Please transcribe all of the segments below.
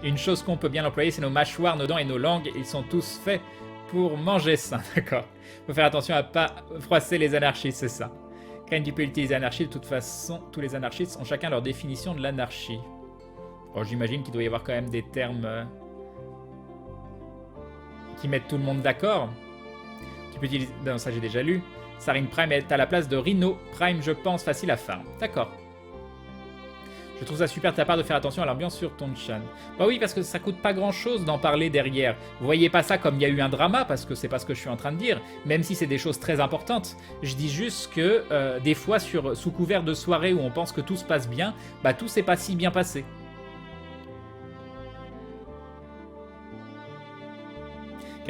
Une chose qu'on peut bien employer, c'est nos mâchoires, nos dents et nos langues. Ils sont tous faits pour manger ça, d'accord. Faut faire attention à pas froisser les anarchistes, c'est ça. Quand tu peux utiliser anarchie, de toute façon, tous les anarchistes ont chacun leur définition de l'anarchie. Bon, j'imagine qu'il doit y avoir quand même des termes qui mettent tout le monde d'accord. Tu peux utiliser... Non, ça j'ai déjà lu. Sarine Prime est à la place de Rhino Prime, je pense, facile à farm. D'accord. Je trouve ça super de ta part de faire attention à l'ambiance sur ton chan. Bah oui, parce que ça coûte pas grand chose d'en parler derrière. Vous voyez pas ça comme il y a eu un drama, parce que c'est pas ce que je suis en train de dire, même si c'est des choses très importantes. Je dis juste que des fois, sous couvert de soirée où on pense que tout se passe bien, bah tout s'est pas si bien passé.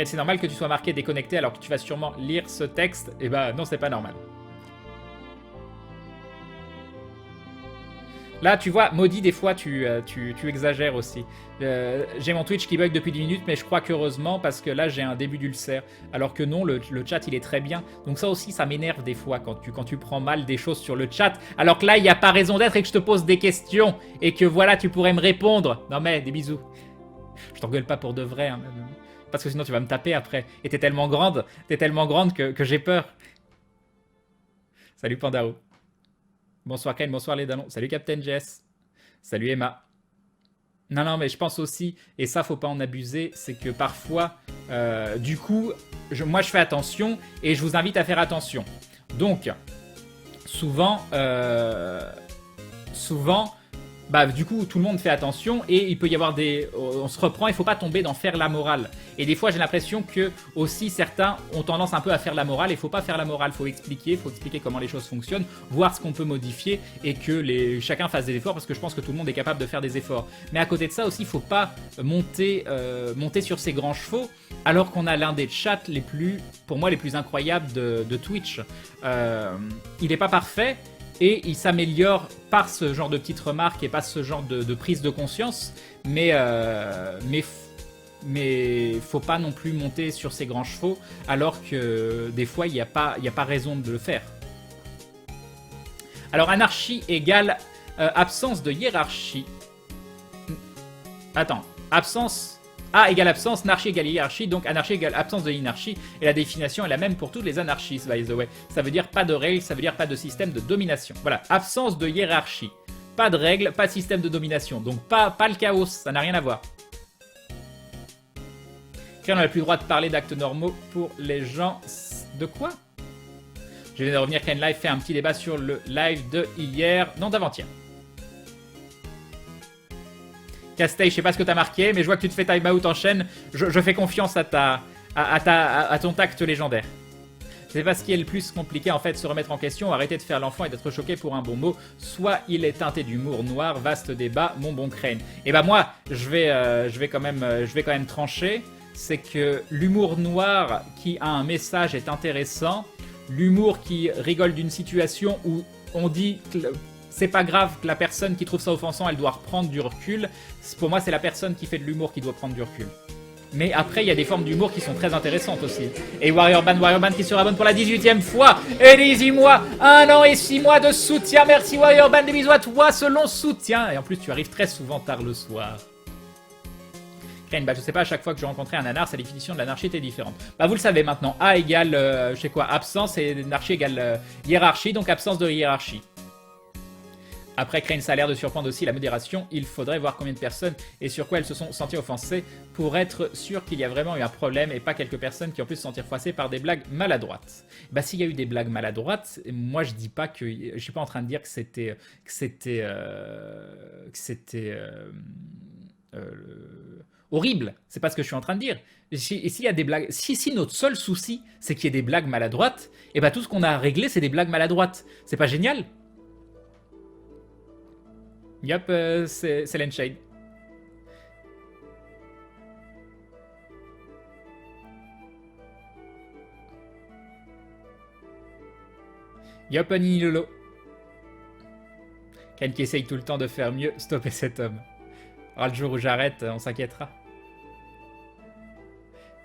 C'est normal que tu sois marqué déconnecté alors que tu vas sûrement lire ce texte. Eh bah non, c'est pas normal. Là, tu vois, Maudit, des fois, tu exagères aussi. J'ai mon Twitch qui bug depuis 10 minutes, mais je crois qu'heureusement, parce que là, j'ai un début d'ulcère. Alors que non, le chat, il est très bien. Donc ça aussi, ça m'énerve des fois quand tu prends mal des choses sur le chat. Alors que là, il n'y a pas raison d'être et que je te pose des questions. Et que voilà, tu pourrais me répondre. Non mais, des bisous. Je t'engueule pas pour de vrai. Hein, parce que sinon, tu vas me taper après. Et t'es tellement grande que j'ai peur. Salut Pandaro. Bonsoir Ken, bonsoir les Dallons. Salut Captain Jess. Salut Emma. Non, non, mais je pense aussi, et ça, faut pas en abuser, c'est que parfois, du coup, moi, je fais attention et je vous invite à faire attention. Donc, souvent, bah, du coup, tout le monde fait attention et il peut y avoir des... On se reprend, il faut pas tomber dans faire la morale. Et des fois, j'ai l'impression que aussi certains ont tendance un peu à faire la morale. Il faut pas faire la morale, faut expliquer comment les choses fonctionnent, voir ce qu'on peut modifier et que chacun fasse des efforts parce que je pense que tout le monde est capable de faire des efforts. Mais à côté de ça aussi, il faut pas monter sur ses grands chevaux alors qu'on a l'un des chats pour moi, les plus incroyables de Twitch. Il n'est pas parfait. Et il s'améliore par ce genre de petites remarques et par ce genre de prise de conscience. Mais faut pas non plus monter sur ses grands chevaux alors que des fois, il n'y a pas raison de le faire. Alors, anarchie égale absence de hiérarchie. Attends, absence... A égale absence, anarchie égale hiérarchie, donc anarchie égale absence de hiérarchie, et la définition est la même pour tous les anarchistes, by the way. Ça veut dire pas de règles, ça veut dire pas de système de domination. Voilà, absence de hiérarchie. Pas de règles, pas de système de domination. Donc pas le chaos, ça n'a rien à voir. On n'a plus le droit de parler d'actes normaux pour les gens... De quoi? Je viens de revenir, Ken Live fait un petit débat sur le live de hier, non d'avant-hier. Castay, je sais pas ce que t'as marqué, mais je vois que tu te fais time out en chaîne. Je fais confiance à ton tact légendaire. C'est pas ce qui est le plus compliqué en fait, se remettre en question, arrêter de faire l'enfant et d'être choqué pour un bon mot. Soit il est teinté d'humour noir, vaste débat, mon bon crâne. Et bah moi, je vais quand même trancher. C'est que l'humour noir qui a un message est intéressant. L'humour qui rigole d'une situation où on dit... C'est pas grave que la personne qui trouve ça offensant, elle doit reprendre du recul. Pour moi, c'est la personne qui fait de l'humour qui doit prendre du recul. Mais après, il y a des formes d'humour qui sont très intéressantes aussi. Et Warrior Band qui se rabonne pour la 18e fois. Et 18 mois, 1 an et 6 mois de soutien. Merci Warrior Band, des bisous à toi, ce long soutien. Et en plus, tu arrives très souvent tard le soir. Crane, bah je sais pas, à chaque fois que je rencontrais un nanar, sa définition de l'anarchie était différente. Bah vous le savez maintenant, A égale, je sais quoi, absence et anarchie égale hiérarchie, donc absence de hiérarchie. Après, Crane, ça a l'air de surprendre aussi la modération. Il faudrait voir combien de personnes et sur quoi elles se sont senties offensées pour être sûr qu'il y a vraiment eu un problème et pas quelques personnes qui ont pu se sentir froissées par des blagues maladroites. Bah, s'il y a eu des blagues maladroites, moi je dis pas que... Je suis pas en train de dire que c'était horrible. C'est pas ce que je suis en train de dire. S'il y a des blagues... Si notre seul souci, c'est qu'il y ait des blagues maladroites, et bah tout ce qu'on a à régler, c'est des blagues maladroites. C'est pas génial? Yup, c'est Lenshade. Yup, Nini Lolo. Ken qui essaye tout le temps de faire mieux, stopper cet homme. Alors le jour où j'arrête, on s'inquiétera.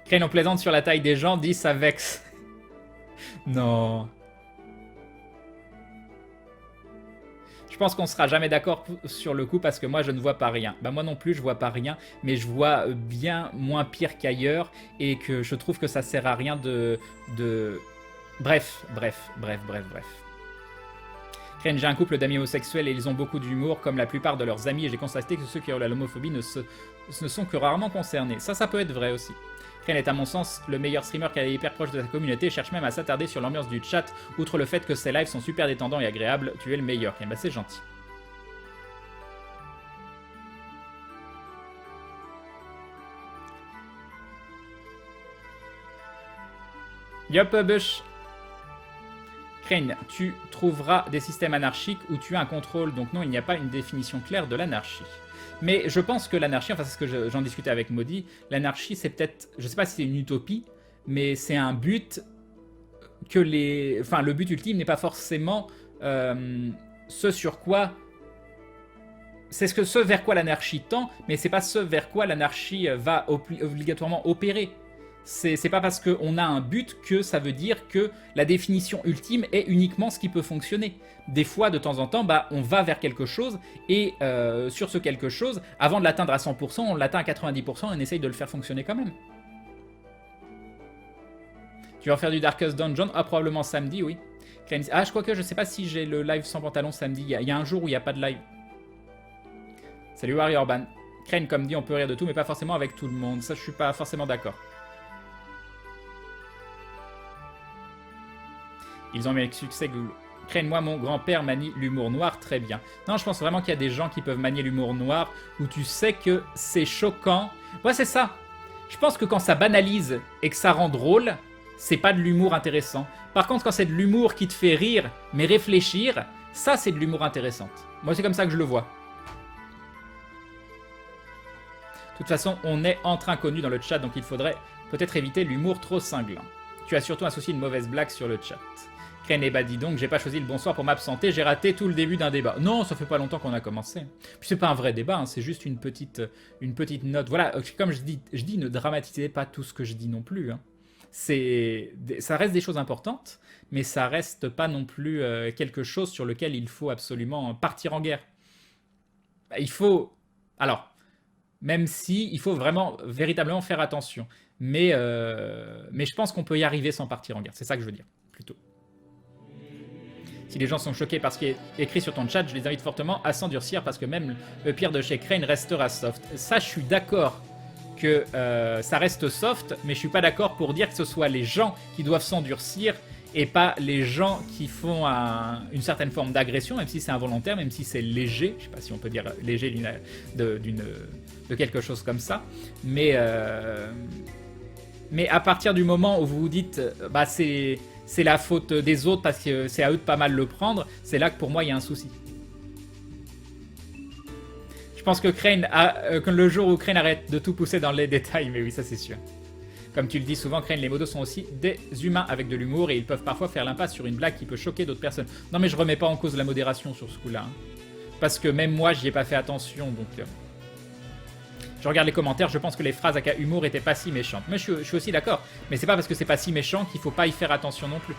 Crane, on plaisante sur la taille des gens, dit ça vexe. Non. Je pense qu'on sera jamais d'accord sur le coup parce que moi je ne vois pas rien. Bah moi non plus je vois pas rien, mais je vois bien moins pire qu'ailleurs et que je trouve que ça sert à rien de... Bref. Crane, j'ai un couple d'amis homosexuels et ils ont beaucoup d'humour comme la plupart de leurs amis et j'ai constaté que ceux qui ont l'homophobie ne sont que rarement concernés. Ça peut être vrai aussi. Crane est à mon sens le meilleur streamer qui est hyper proche de sa communauté et cherche même à s'attarder sur l'ambiance du chat. Outre le fait que ses lives sont super détendants et agréables, tu es le meilleur. Et bah c'est gentil. Yop Bush. Crane, tu trouveras des systèmes anarchiques où tu as un contrôle, donc non, il n'y a pas une définition claire de l'anarchie. Mais je pense que l'anarchie, enfin c'est ce que j'en discutais avec Maudit, l'anarchie c'est peut-être, je sais pas si c'est une utopie, mais c'est un but que les... Enfin le but ultime n'est pas forcément ce sur quoi... C'est ce vers quoi l'anarchie tend, mais c'est pas ce vers quoi l'anarchie va obligatoirement opérer. C'est pas parce qu'on a un but que ça veut dire que la définition ultime est uniquement ce qui peut fonctionner. Des fois, de temps en temps, bah, on va vers quelque chose et sur ce quelque chose, avant de l'atteindre à 100%, on l'atteint à 90% et on essaye de le faire fonctionner quand même. Tu vas en faire du Darkest Dungeon? Ah, probablement samedi, oui. Ah, je crois que je sais pas si j'ai le live sans pantalon samedi. Il y a un jour où il n'y a pas de live. Salut Warrior Ban. Crane, comme dit, on peut rire de tout, mais pas forcément avec tout le monde. Ça, je suis pas forcément d'accord. Ils ont mis avec succès Google. Crane, moi, mon grand-père manie l'humour noir très bien. Non, je pense vraiment qu'il y a des gens qui peuvent manier l'humour noir où tu sais que c'est choquant. Ouais, c'est ça. Je pense que quand ça banalise et que ça rend drôle, c'est pas de l'humour intéressant. Par contre, quand c'est de l'humour qui te fait rire, mais réfléchir, ça, c'est de l'humour intéressante. Moi, c'est comme ça que je le vois. De toute façon, on est entre inconnus dans le chat, donc il faudrait peut-être éviter l'humour trop cinglant. Tu as surtout associé une mauvaise blague sur le chat. Crane, et bah dis donc, j'ai pas choisi le bonsoir pour m'absenter, j'ai raté tout le début d'un débat. Non, ça fait pas longtemps qu'on a commencé. Puis c'est pas un vrai débat, hein, c'est juste une petite note. Voilà, comme je dis, ne dramatisez pas tout ce que je dis non plus. Hein. Ça reste des choses importantes, mais ça reste pas non plus quelque chose sur lequel il faut absolument partir en guerre. Il faut... Alors, même si il faut vraiment, véritablement faire attention. Mais je pense qu'on peut y arriver sans partir en guerre. C'est ça que je veux dire, plutôt. Si les gens sont choqués par ce qui est écrit sur ton chat, je les invite fortement à s'endurcir parce que même le pire de chez Crane restera soft. Ça, je suis d'accord que ça reste soft, mais je suis pas d'accord pour dire que ce soit les gens qui doivent s'endurcir et pas les gens qui font une certaine forme d'agression, même si c'est involontaire, même si c'est léger. Je sais pas si on peut dire léger de quelque chose comme ça. Mais à partir du moment où vous vous dites bah c'est la faute des autres parce que c'est à eux de pas mal le prendre, c'est là que pour moi il y a un souci. Je pense que que le jour où Crane arrête de tout pousser dans les détails, mais oui, ça c'est sûr. Comme tu le dis souvent, Crane, les modos sont aussi des humains avec de l'humour et ils peuvent parfois faire l'impasse sur une blague qui peut choquer d'autres personnes. Non mais je remets pas en cause la modération sur ce coup-là. Hein. Parce que même moi, j'y ai pas fait attention, donc... Je regarde les commentaires, je pense que les phrases à cas humour étaient pas si méchantes. Mais je suis aussi d'accord. Mais c'est pas parce que c'est pas si méchant qu'il faut pas y faire attention non plus.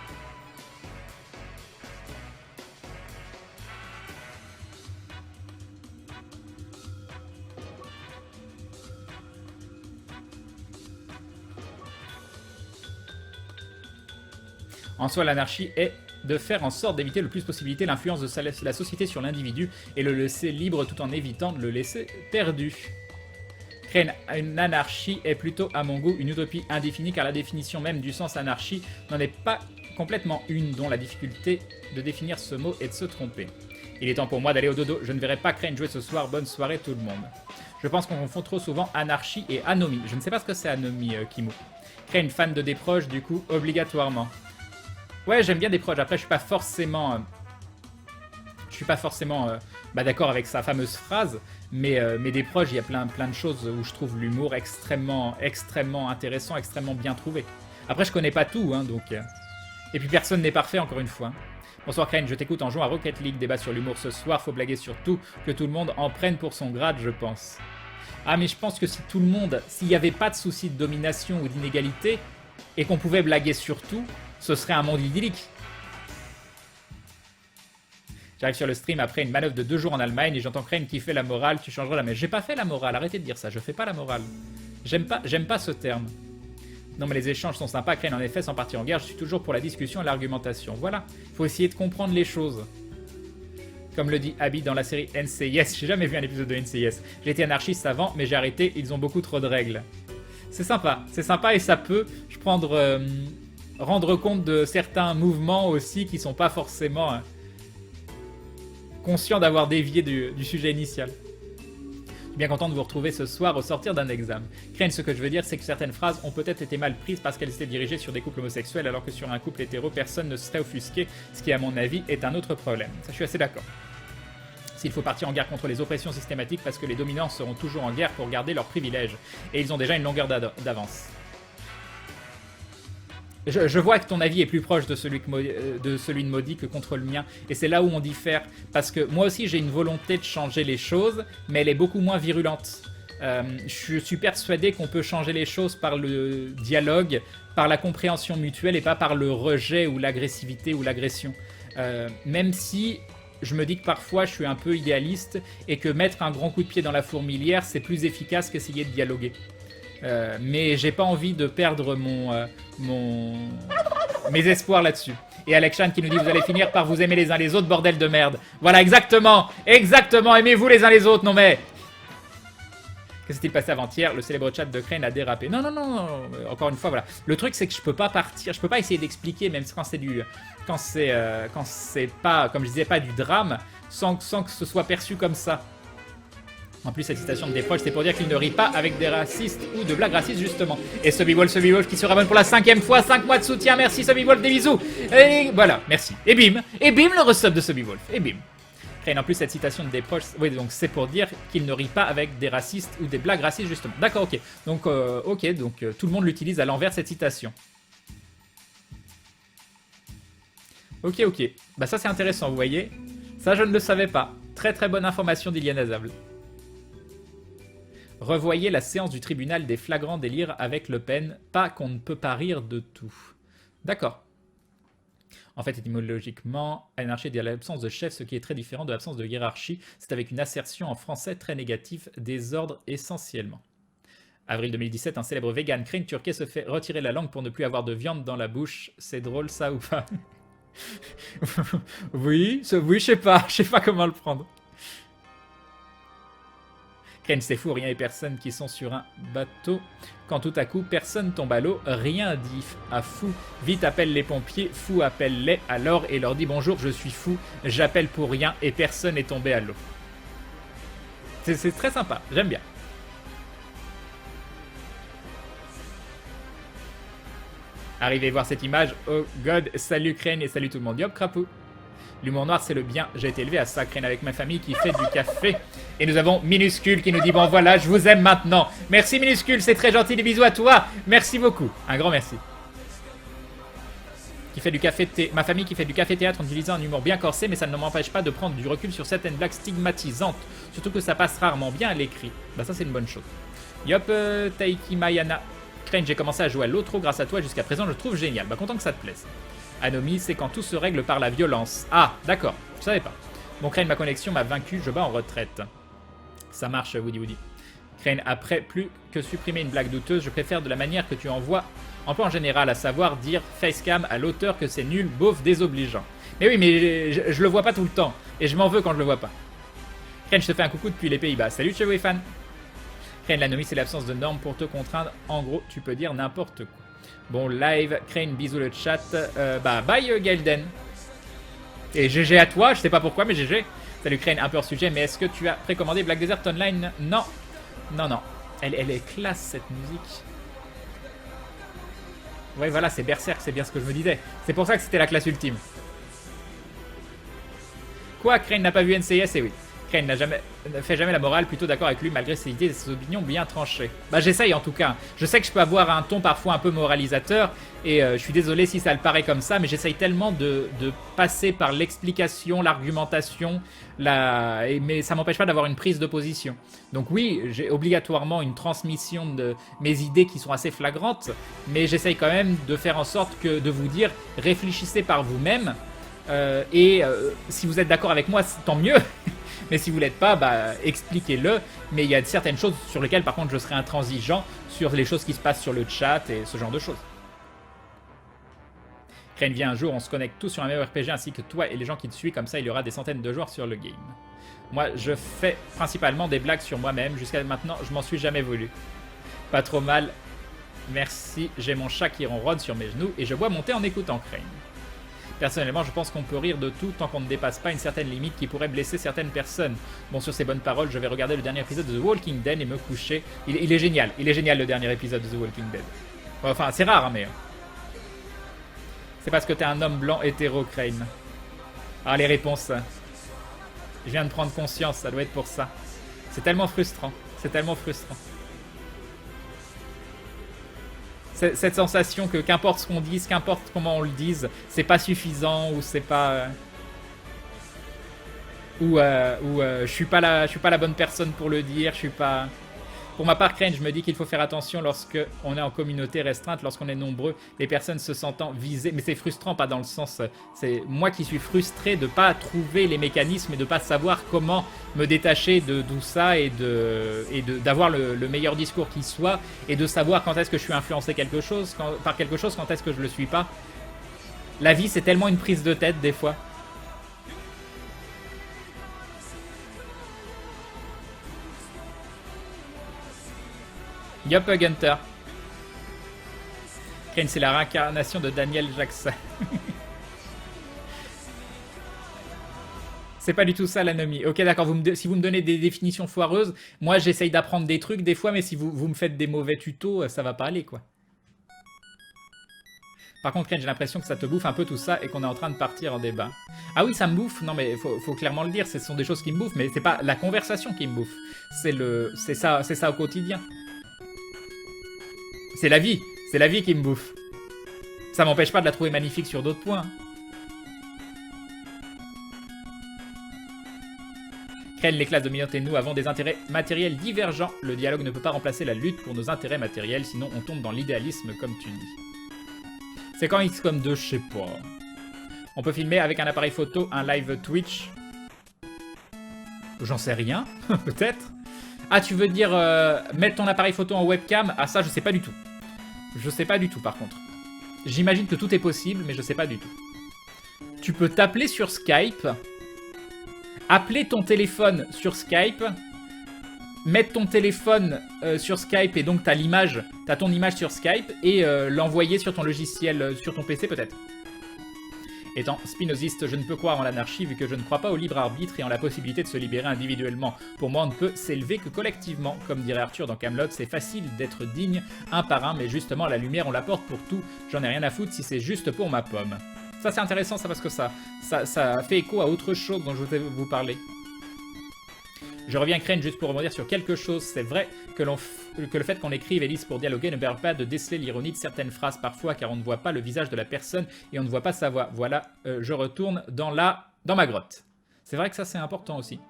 En soi, l'anarchie est de faire en sorte d'éviter le plus possibilité l'influence de la société sur l'individu et le laisser libre tout en évitant de le laisser perdu. Une anarchie est plutôt, à mon goût, une utopie indéfinie car la définition même du sens anarchie n'en est pas complètement une, dont la difficulté de définir ce mot est de se tromper. Il est temps pour moi d'aller au dodo, je ne verrai pas Crane jouer ce soir, bonne soirée tout le monde. Je pense qu'on confond trop souvent anarchie et anomie. Je ne sais pas ce que c'est anomie, Kimo. Crane, fan de Desproges, du coup, obligatoirement. Ouais, j'aime bien Desproges, après je suis pas forcément... d'accord avec sa fameuse phrase, mais Desproges, il y a plein de choses où je trouve l'humour extrêmement intéressant, extrêmement bien trouvé. Après, je connais pas tout, hein, donc... Et puis personne n'est parfait, encore une fois. Bonsoir Crane, je t'écoute en jouant à Rocket League, débat sur l'humour ce soir, faut blaguer sur tout, que tout le monde en prenne pour son grade, je pense. Ah, mais je pense que si tout le monde, s'il n'y avait pas de souci de domination ou d'inégalité, et qu'on pouvait blaguer sur tout, ce serait un monde idyllique. J'arrive sur le stream après une manœuvre de 2 jours en Allemagne et j'entends Crane qui fait la morale, tu changeras la mais j'ai pas fait la morale, arrêtez de dire ça, je fais pas la morale. J'aime pas ce terme. Non mais les échanges sont sympas, Crane, en effet, sans partir en guerre, je suis toujours pour la discussion et l'argumentation. Voilà, faut essayer de comprendre les choses. Comme le dit Abby dans la série NCIS, j'ai jamais vu un épisode de NCIS. J'ai été anarchiste avant, mais j'ai arrêté, ils ont beaucoup trop de règles. C'est sympa et ça peut rendre compte de certains mouvements aussi qui sont pas forcément conscients d'avoir dévié du sujet initial. Je suis bien content de vous retrouver ce soir au sortir d'un examen. Crane, ce que je veux dire, c'est que certaines phrases ont peut-être été mal prises parce qu'elles étaient dirigées sur des couples homosexuels, alors que sur un couple hétéro, personne ne se serait offusqué, ce qui, à mon avis, est un autre problème. Ça, je suis assez d'accord. S'il faut partir en guerre contre les oppressions systématiques parce que les dominants seront toujours en guerre pour garder leurs privilèges, et ils ont déjà une longueur d'avance. Je vois que ton avis est plus proche de celui de Maudit que contre le mien, et c'est là où on diffère, parce que moi aussi j'ai une volonté de changer les choses, mais elle est beaucoup moins virulente. Je suis persuadé qu'on peut changer les choses par le dialogue, par la compréhension mutuelle, et pas par le rejet ou l'agressivité ou l'agression. Même si je me dis que parfois je suis un peu idéaliste, et que mettre un grand coup de pied dans la fourmilière, c'est plus efficace qu'essayer de dialoguer. Mais j'ai pas envie de perdre mes espoirs là-dessus. Et Alex Chan qui nous dit vous allez finir par vous aimer les uns les autres, bordel de merde. Voilà, exactement, aimez-vous les uns les autres, non mais... Que s'est-il passé avant-hier? Le célèbre chat de Crane a dérapé. Non, encore une fois, voilà. Le truc, c'est que je peux pas partir, je peux pas essayer d'expliquer, même quand c'est pas, comme je disais, pas du drame, sans que ce soit perçu comme ça. En plus, cette citation de des proches, c'est pour dire qu'il ne rit pas avec des racistes ou de blagues racistes, justement. Et Subby-Wolf qui se rabonne pour la 5e fois, 5 mois de soutien, merci Subby-Wolf, des bisous. Et voilà, merci. Et bim, le resub de Subby-Wolf, et bim. Crane, en plus, cette citation de des proches, oui, donc c'est pour dire qu'il ne rit pas avec des racistes ou des blagues racistes, justement. D'accord, ok. Donc, tout le monde l'utilise à l'envers, cette citation. Ok. Bah ça, c'est intéressant, vous voyez. Ça, je ne le savais pas. Très bonne information d'Iliane Azable. Revoyez la séance du tribunal des flagrants délires avec Le Pen. Pas qu'on ne peut pas rire de tout. D'accord. En fait, étymologiquement, anarchie dit l'absence de chef, ce qui est très différent de l'absence de hiérarchie. C'est avec une assertion en français très négative, désordre essentiellement. Avril 2017, un célèbre vegan Crane turquet se fait retirer la langue pour ne plus avoir de viande dans la bouche. C'est drôle ça ou pas? Oui, je sais pas comment le prendre. Crane, c'est fou, rien et personne qui sont sur un bateau. Quand tout à coup, personne tombe à l'eau, rien dit à fou. Vite appelle les pompiers, fou appelle-les alors et leur dit bonjour, je suis fou, j'appelle pour rien et personne n'est tombé à l'eau. C'est très sympa, j'aime bien. Arrivez voir cette image, oh god, salut Crane et salut tout le monde, yop crapou. L'humour noir, c'est le bien. J'ai été élevé à ça, Crane, avec ma famille qui fait du café. Et nous avons Minuscule qui nous dit bon voilà, je vous aime maintenant. Merci Minuscule, c'est très gentil, des bisous à toi. Merci beaucoup, un grand merci. Qui fait du café ma famille qui fait du café théâtre en utilisant un humour bien corsé, mais ça ne m'empêche pas de prendre du recul sur certaines blagues stigmatisantes. Surtout que ça passe rarement bien à l'écrit. Bah ça c'est une bonne chose. Yop, Taiki Mayana. Crane, j'ai commencé à jouer à l'autre grâce à toi jusqu'à présent, je le trouve génial. Bah content que ça te plaise. Anomie, c'est quand tout se règle par la violence. Ah, d'accord, je savais pas. Bon, Crane, ma connexion m'a vaincu, je bats en retraite. Ça marche, Woody. Crane, après, plus que supprimer une blague douteuse, je préfère de la manière que tu emploies en général, à savoir dire facecam à l'auteur que c'est nul, beauf, désobligeant. Mais oui, mais je le vois pas tout le temps, et je m'en veux quand je le vois pas. Crane, je te fais un coucou depuis les Pays-Bas. Salut, chez Fan. Crane, l'anomie, c'est l'absence de normes pour te contraindre. En gros, tu peux dire n'importe quoi. Bon, live, Crane, bisous le chat. Bye Gaelden. Et GG à toi, je sais pas pourquoi, mais GG. Salut Crane, un peu hors sujet, mais est-ce que tu as précommandé Black Desert Online? Non. Elle est classe cette musique. Ouais, voilà, c'est Berserk, c'est bien ce que je me disais. C'est pour ça que c'était la classe ultime. Quoi, Crane n'a pas vu NCIS? Et oui. Crane ne fait jamais la morale, plutôt d'accord avec lui malgré ses idées et ses opinions bien tranchées. Bah j'essaye en tout cas. Je sais que je peux avoir un ton parfois un peu moralisateur et je suis désolé si ça le paraît comme ça, mais j'essaye tellement de passer par l'explication, l'argumentation, mais ça m'empêche pas d'avoir une prise de position. Donc oui, j'ai obligatoirement une transmission de mes idées qui sont assez flagrantes, mais j'essaye quand même de faire en sorte de vous dire réfléchissez par vous-même. Si vous êtes d'accord avec moi, tant mieux. Mais si vous l'êtes pas, bah, expliquez-le. Mais il y a certaines choses sur lesquelles, par contre, je serai intransigeant sur les choses qui se passent sur le chat et ce genre de choses. Crane vient un jour, on se connecte tous sur un même RPG ainsi que toi et les gens qui te suivent. Comme ça, il y aura des centaines de joueurs sur le game. Moi, je fais principalement des blagues sur moi-même. Jusqu'à maintenant, je m'en suis jamais voulu. Pas trop mal. Merci. J'ai mon chat qui ronronne sur mes genoux et je bois mon thé en écoutant Crane. Personnellement, je pense qu'on peut rire de tout tant qu'on ne dépasse pas une certaine limite qui pourrait blesser certaines personnes. Bon, sur ces bonnes paroles, je vais regarder le dernier épisode de The Walking Dead et me coucher. Il est génial. Il est génial, le dernier épisode de The Walking Dead. Enfin, c'est rare, hein, mais... C'est parce que t'es un homme blanc hétéro, Crane. Ah, les réponses. Je viens de prendre conscience, ça doit être pour ça. C'est tellement frustrant. C'est tellement frustrant. Cette sensation que qu'importe ce qu'on dise, qu'importe comment on le dise, c'est pas suffisant ou c'est pas... je suis pas la bonne personne pour le dire, je suis pas... Pour ma part, Crane, je me dis qu'il faut faire attention lorsque on est en communauté restreinte, lorsqu'on est nombreux, les personnes se sentant visées. Mais c'est frustrant, pas dans le sens... C'est moi qui suis frustré de pas trouver les mécanismes et de pas savoir comment me détacher de tout ça et d'avoir le meilleur discours qui soit et de savoir quand est-ce que je suis influencé par quelque chose, quand est-ce que je le suis pas. La vie, c'est tellement une prise de tête des fois. Yup, Gunter. Crane, c'est la réincarnation de Daniel Jackson. C'est pas du tout ça l'anomie. Ok, d'accord, si vous me donnez des définitions foireuses, moi j'essaye d'apprendre des trucs des fois, mais si vous me faites des mauvais tutos, ça va pas aller, quoi. Par contre, Crane, j'ai l'impression que ça te bouffe un peu tout ça et qu'on est en train de partir en débat. Ah oui, ça me bouffe. Non, mais faut clairement le dire, ce sont des choses qui me bouffent, mais c'est pas la conversation qui me bouffe. C'est ça au quotidien. C'est la vie qui me bouffe. Ça m'empêche pas de la trouver magnifique sur d'autres points. Crane, les classes dominantes et nous avons des intérêts matériels divergents. Le dialogue ne peut pas remplacer la lutte pour nos intérêts matériels, sinon on tombe dans l'idéalisme comme tu dis. C'est quand XCOM 2, je sais pas. On peut filmer avec un appareil photo, un live Twitch. J'en sais rien, peut-être. Ah, tu veux dire mettre ton appareil photo en webcam? Ah, ça, je sais pas du tout. Je sais pas du tout, par contre. J'imagine que tout est possible, mais je sais pas du tout. Tu peux t'appeler sur Skype, appeler ton téléphone sur Skype, mettre ton téléphone sur Skype et donc t'as ton image sur Skype et l'envoyer sur ton logiciel, sur ton PC peut-être. Étant spinoziste, je ne peux croire en l'anarchie vu que je ne crois pas au libre arbitre et en la possibilité de se libérer individuellement. Pour moi, on ne peut s'élever que collectivement. Comme dirait Arthur dans Kaamelott, c'est facile d'être digne un par un, mais justement, la lumière, on la porte pour tout. J'en ai rien à foutre si c'est juste pour ma pomme. Ça, c'est intéressant, ça, parce que ça fait écho à autre chose dont je vais vous parler. Je reviens, Crane, juste pour rebondir sur quelque chose. C'est vrai que le fait qu'on écrive et lise pour dialoguer ne permet pas de déceler l'ironie de certaines phrases parfois, car on ne voit pas le visage de la personne et on ne voit pas sa voix. Voilà, je retourne dans ma grotte. C'est vrai que ça, c'est important aussi.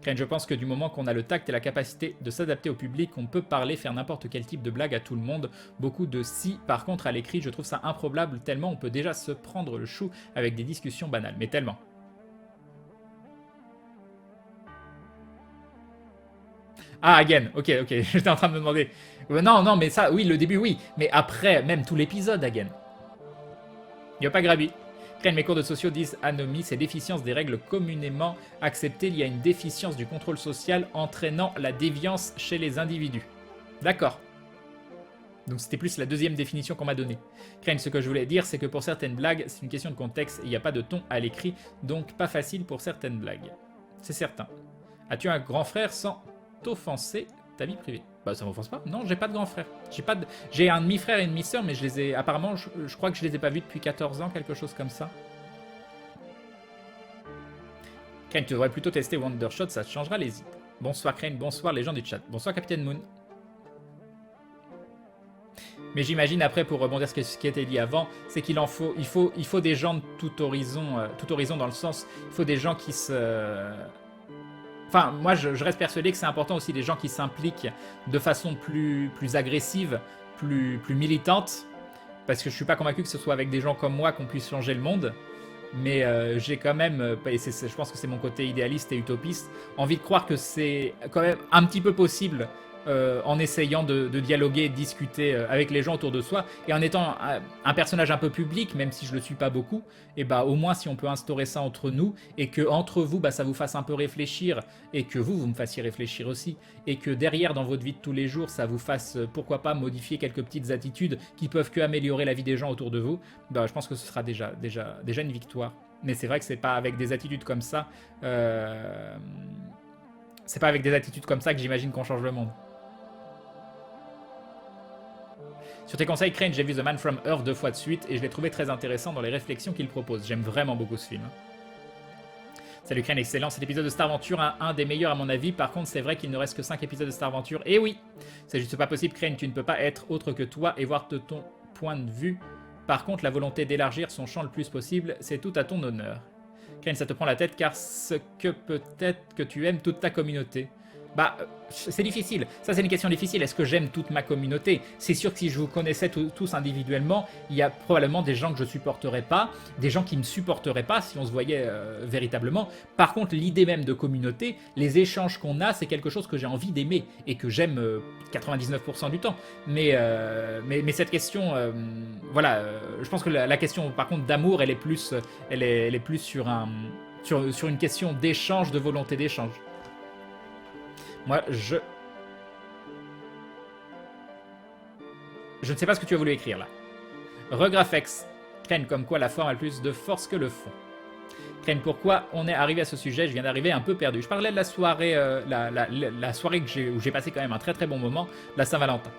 Crane, je pense que du moment qu'on a le tact et la capacité de s'adapter au public, on peut parler, faire n'importe quel type de blague à tout le monde. Beaucoup de si, par contre, à l'écrit, je trouve ça improbable, tellement on peut déjà se prendre le chou avec des discussions banales. Mais tellement. Ah, again, ok, j'étais en train de me demander. Non, mais ça, oui, le début, oui. Mais après, même tout l'épisode, again. Y'a pas Grabi. Crane, mes cours de sociaux disent anomie, c'est déficience des règles communément acceptées. Il y a une déficience du contrôle social entraînant la déviance chez les individus. D'accord. Donc c'était plus la deuxième définition qu'on m'a donnée. Crane, ce que je voulais dire, c'est que pour certaines blagues, c'est une question de contexte et il n'y a pas de ton à l'écrit, donc pas facile pour certaines blagues. C'est certain. As-tu un grand frère sans t'offenser ta vie privée? Bah ça m'offense pas. Non, j'ai pas de grand frère. J'ai un demi-frère et une demi-sœur, mais je les ai... Apparemment, je crois que je les ai pas vus depuis 14 ans, quelque chose comme ça. Crane, tu devrais plutôt tester Wondershot, ça te changera les idées. Bonsoir Crane, bonsoir les gens du chat. Bonsoir Captain Moon. Mais j'imagine après, pour rebondir sur ce qui a été dit avant, c'est qu'il faut des gens de tout horizon dans le sens, il faut des gens qui se... Enfin, moi, je reste persuadé que c'est important aussi des gens qui s'impliquent de façon plus agressive, plus militante, parce que je suis pas convaincu que ce soit avec des gens comme moi qu'on puisse changer le monde. Mais j'ai quand même, et je pense que c'est mon côté idéaliste et utopiste, envie de croire que c'est quand même un petit peu possible en essayant de dialoguer et de discuter avec les gens autour de soi, et en étant un personnage un peu public, même si je le suis pas beaucoup, et bah au moins si on peut instaurer ça entre nous, et que entre vous bah, ça vous fasse un peu réfléchir, et que vous me fassiez réfléchir aussi, et que derrière dans votre vie de tous les jours ça vous fasse pourquoi pas modifier quelques petites attitudes qui peuvent que améliorer la vie des gens autour de vous, bah je pense que ce sera déjà une victoire. Mais c'est vrai que c'est pas avec des attitudes comme ça, c'est pas avec des attitudes comme ça que j'imagine qu'on change le monde. Sur tes conseils, Crane, j'ai vu The Man from Earth 2 fois de suite et je l'ai trouvé très intéressant dans les réflexions qu'il propose. J'aime vraiment beaucoup ce film. Salut Crane, excellent. Cet épisode de Star Venture, un des meilleurs à mon avis. Par contre, c'est vrai qu'il ne reste que 5 épisodes de Star Venture. Et oui, c'est juste pas possible, Crane. Tu ne peux pas être autre que toi et voir de ton point de vue. Par contre, la volonté d'élargir son champ le plus possible, c'est tout à ton honneur. Crane, ça te prend la tête car ce que peut-être que tu aimes toute ta communauté. Bah, c'est difficile. Ça, c'est une question difficile. Est-ce que j'aime toute ma communauté? C'est sûr que si je vous connaissais tous individuellement, il y a probablement des gens que je supporterais pas, des gens qui me supporteraient pas si on se voyait véritablement. Par contre, l'idée même de communauté, les échanges qu'on a, c'est quelque chose que j'ai envie d'aimer et que j'aime 99% du temps. Mais cette question, voilà, je pense que la question, par contre, d'amour, elle est plus sur une question d'échange, de volonté d'échange. Moi, je ne sais pas ce que tu as voulu écrire là. Regrafex. Crane, comme quoi la forme a plus de force que le fond. Crane, pourquoi on est arrivé à ce sujet? Je viens d'arriver un peu perdu. Je parlais de la soirée, la soirée où j'ai passé quand même un très très bon moment, la Saint-Valentin.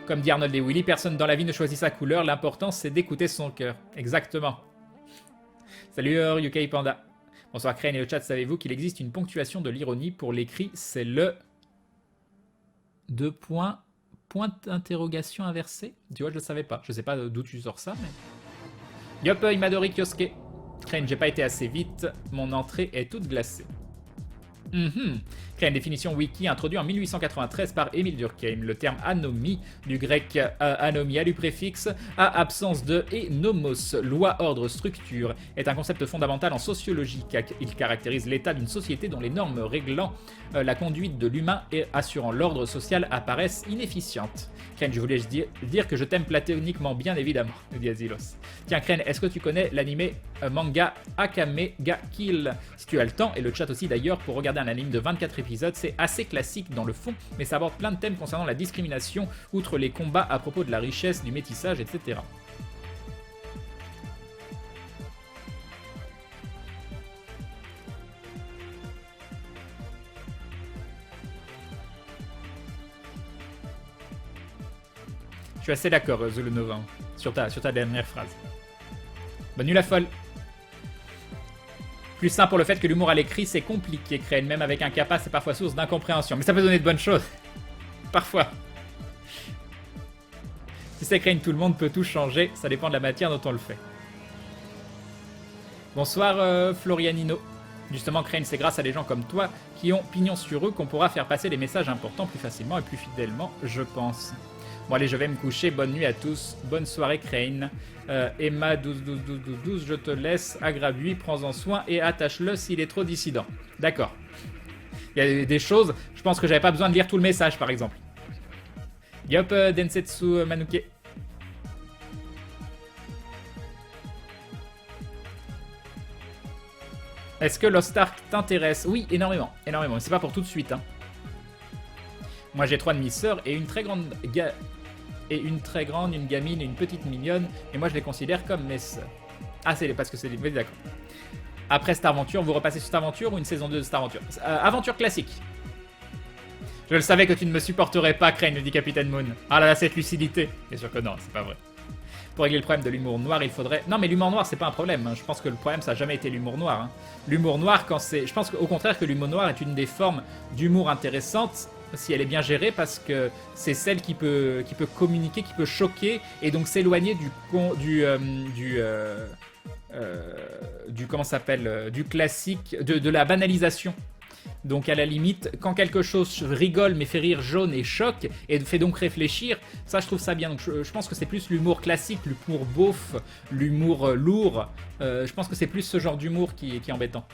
Comme dit Arnold et Willy, personne dans la vie ne choisit sa couleur, l'important c'est d'écouter son cœur. Exactement. Salut UK Panda. Bonsoir Crane et le chat, savez-vous qu'il existe une ponctuation de l'ironie pour l'écrit? C'est le... point d'interrogation inversé? Tu vois, je le savais pas. Je sais pas d'où tu sors ça, mais... Yop, Imadori Kyosuke. Crane, j'ai pas été assez vite. Mon entrée est toute glacée. Crée une définition wiki introduite en 1893 par Émile Durkheim. Le terme anomie, du grec anomia du préfixe, à absence de et nomos, loi, ordre, structure, est un concept fondamental en sociologie. Il caractérise l'état d'une société dont les normes réglant la conduite de l'humain et assurant l'ordre social apparaissent inefficientes. Crane, je voulais dire que je t'aime platóniquement, bien évidemment, nous dit Azilos. Tiens Crane, est-ce que tu connais l'anime manga Akame ga Kill? Si tu as le temps, et le chat aussi d'ailleurs, pour regarder un anime de 24 épisodes, c'est assez classique dans le fond, mais ça aborde plein de thèmes concernant la discrimination, outre les combats à propos de la richesse, du métissage, etc. Je suis assez d'accord, Zulu Nova, sur ta dernière phrase. Bonne nuit la folle. Plus simple pour le fait que l'humour à l'écrit, c'est compliqué. Créer même avec un kappa, c'est parfois source d'incompréhension. Mais ça peut donner de bonnes choses. Parfois. Si c'est Crane, tout le monde peut tout changer. Ça dépend de la matière dont on le fait. Bonsoir Florianino. Justement, Crane, c'est grâce à des gens comme toi qui ont pignon sur eux qu'on pourra faire passer des messages importants plus facilement et plus fidèlement, je pense. Bon allez, je vais me coucher. Bonne nuit à tous. Bonne soirée Crane. Emma 12, je te laisse. Aggrabuis, prends-en soin et attache-le s'il est trop dissident. D'accord. Il y a des choses, je pense que j'avais pas besoin de lire tout le message par exemple. Yop, Densetsu Manuke. Est-ce que Lost Ark t'intéresse? Oui, énormément, énormément. C'est pas pour tout de suite. Hein. Moi j'ai 3 demi-sœurs et une très grande une gamine et une petite mignonne, et moi je les considère comme mes sœurs. Ah, c'est parce que c'est... Oui, d'accord. Après Star Venture, vous repassez sur Star Venture ou une saison 2 de Star Venture? Aventure classique. Je le savais que tu ne me supporterais pas, Crane, le dit Capitaine Moon. Ah là là, cette lucidité. Bien sûr que non, c'est pas vrai. Pour régler le problème de l'humour noir, il faudrait... Non, mais l'humour noir, c'est pas un problème. Hein. Je pense que le problème, ça n'a jamais été l'humour noir. Hein. L'humour noir, quand c'est... Je pense au contraire que l'humour noir est une des formes d'humour intéressante si elle est bien gérée, parce que c'est celle qui peut communiquer, qui peut choquer, et donc s'éloigner du comment ça s'appelle, du classique, de la banalisation. Donc à la limite, quand quelque chose rigole mais fait rire jaune et choque et fait donc réfléchir, ça je trouve ça bien. Donc je pense que c'est plus l'humour classique, l'humour beauf, l'humour lourd. Je pense que c'est plus ce genre d'humour qui est embêtant.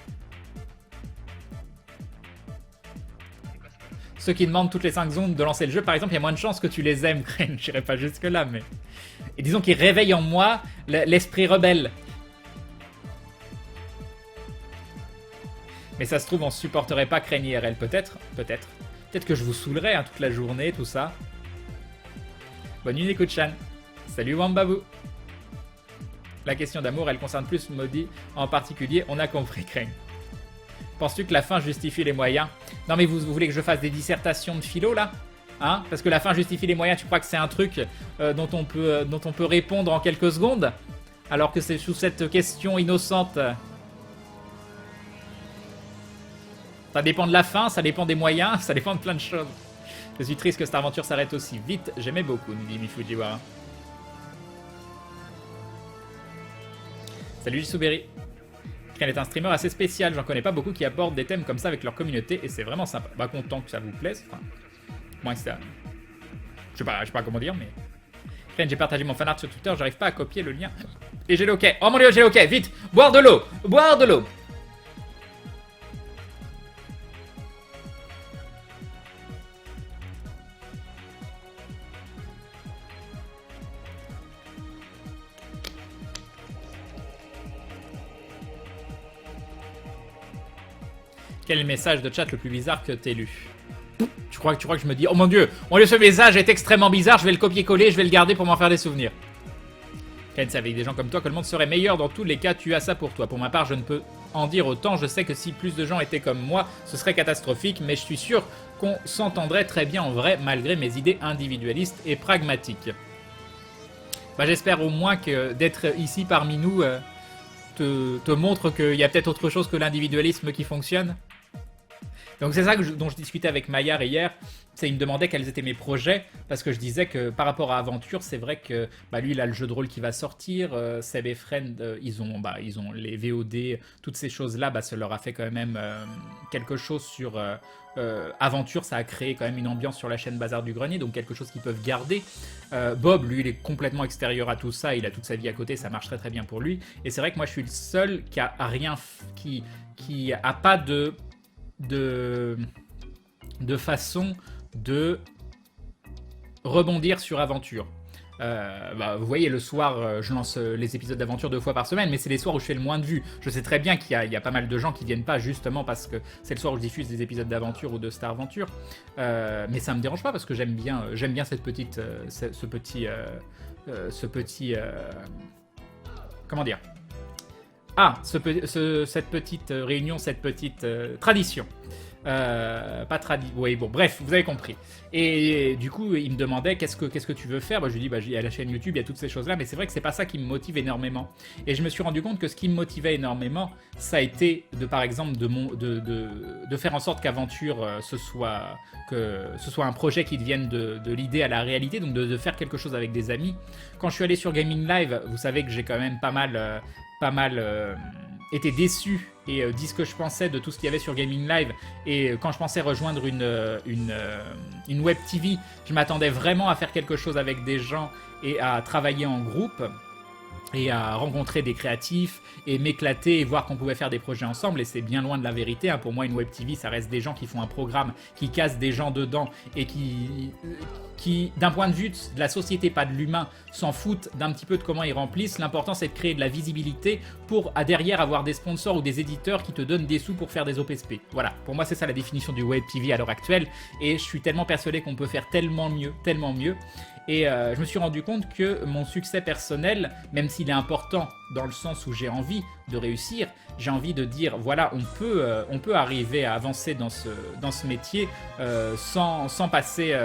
Ceux qui demandent toutes les 5 secondes de lancer le jeu, par exemple, il y a moins de chances que tu les aimes, Crane. J'irai pas jusque là, mais... Et disons qu'ils réveillent en moi l'esprit rebelle. Mais ça se trouve, on supporterait pas Crane IRL, peut-être. Peut-être. Peut-être que je vous saoulerais hein, toute la journée, tout ça. Bonne nuit, Nekut-chan. Salut, Wambabou. La question d'amour, elle concerne plus Maudit en particulier. On a compris, Crane. Penses-tu que la fin justifie les moyens? Non mais vous voulez que je fasse des dissertations de philo là? Hein? Parce que la fin justifie les moyens, tu crois que c'est un truc dont on peut répondre en quelques secondes? Alors que c'est sous cette question innocente. Ça dépend de la fin, ça dépend des moyens, ça dépend de plein de choses. Je suis triste que cette aventure s'arrête aussi vite. J'aimais beaucoup, nous dit Mifujiwara. Salut Jisuberi. Crane est un streamer assez spécial, j'en connais pas beaucoup qui abordent des thèmes comme ça avec leur communauté et c'est vraiment sympa. Bah content que ça vous plaise, enfin, moi ça... Je sais pas comment dire mais... Crane, j'ai partagé mon fanart sur Twitter, j'arrive pas à copier le lien. Et j'ai le ok, oh mon dieu j'ai le ok, vite, boire de l'eau, boire de l'eau. Quel est le message de chat le plus bizarre que t'aies lu? Tu crois que je me dis, oh mon dieu, ce message est extrêmement bizarre, je vais le copier-coller, je vais le garder pour m'en faire des souvenirs. Ken, c'est avec des gens comme toi que le monde serait meilleur dans tous les cas, tu as ça pour toi. Pour ma part, je ne peux en dire autant, je sais que si plus de gens étaient comme moi, ce serait catastrophique, mais je suis sûr qu'on s'entendrait très bien en vrai, malgré mes idées individualistes et pragmatiques. Bah, j'espère au moins que d'être ici parmi nous te montre qu'il y a peut-être autre chose que l'individualisme qui fonctionne. Donc c'est ça dont je discutais avec Maillard hier, il me demandait quels étaient mes projets, parce que je disais que par rapport à Aventure, c'est vrai que lui il a le jeu de rôle qui va sortir, Seb et Friend, ils ont les VOD, toutes ces choses-là, ça leur a fait quand même quelque chose sur Aventure, ça a créé quand même une ambiance sur la chaîne Bazar du Grenier, donc quelque chose qu'ils peuvent garder. Bob, lui, il est complètement extérieur à tout ça, il a toute sa vie à côté, ça marche très très bien pour lui, et c'est vrai que moi je suis le seul qui a rien, qui a pas de façon de rebondir sur Aventure. Vous voyez, le soir, je lance les épisodes d'Aventure 2 fois par semaine, mais c'est les soirs où je fais le moins de vues. Je sais très bien qu'il y a pas mal de gens qui viennent pas justement parce que c'est le soir où je diffuse des épisodes d'Aventure ou de Star Aventure. Mais ça me dérange pas parce que j'aime bien cette petite, ce petit, comment dire? Ah, cette petite réunion, cette petite tradition. Pas tradition. Oui, bon, bref, vous avez compris. Et du coup, il me demandait qu'est-ce que tu veux faire. Je lui dis, il y a la chaîne YouTube, il y a toutes ces choses-là, mais c'est vrai que c'est pas ça qui me motive énormément. Et je me suis rendu compte que ce qui me motivait énormément, ça a été par exemple, de faire en sorte qu'Aventure ce soit un projet qui devienne de l'idée à la réalité, donc de faire quelque chose avec des amis. Quand je suis allé sur Gaming Live, vous savez que j'ai quand même pas mal été déçu et dit ce que je pensais de tout ce qu'il y avait sur Gaming Live. Et quand je pensais rejoindre une web TV, je m'attendais vraiment à faire quelque chose avec des gens et à travailler en groupe et à rencontrer des créatifs et m'éclater et voir qu'on pouvait faire des projets ensemble, et c'est bien loin de la vérité, hein. Pour moi, une web TV, ça reste des gens qui font un programme, qui cassent des gens dedans et qui d'un point de vue de la société, pas de l'humain, s'en foutent d'un petit peu de comment ils remplissent. L'important, c'est de créer de la visibilité pour derrière avoir des sponsors ou des éditeurs qui te donnent des sous pour faire des OPSP. Voilà, pour moi, c'est ça la définition du web TV à l'heure actuelle, et je suis tellement persuadé qu'on peut faire tellement mieux. Et je me suis rendu compte que mon succès personnel, même s'il est important dans le sens où j'ai envie de réussir, j'ai envie de dire, voilà, on peut arriver à avancer dans ce métier sans passer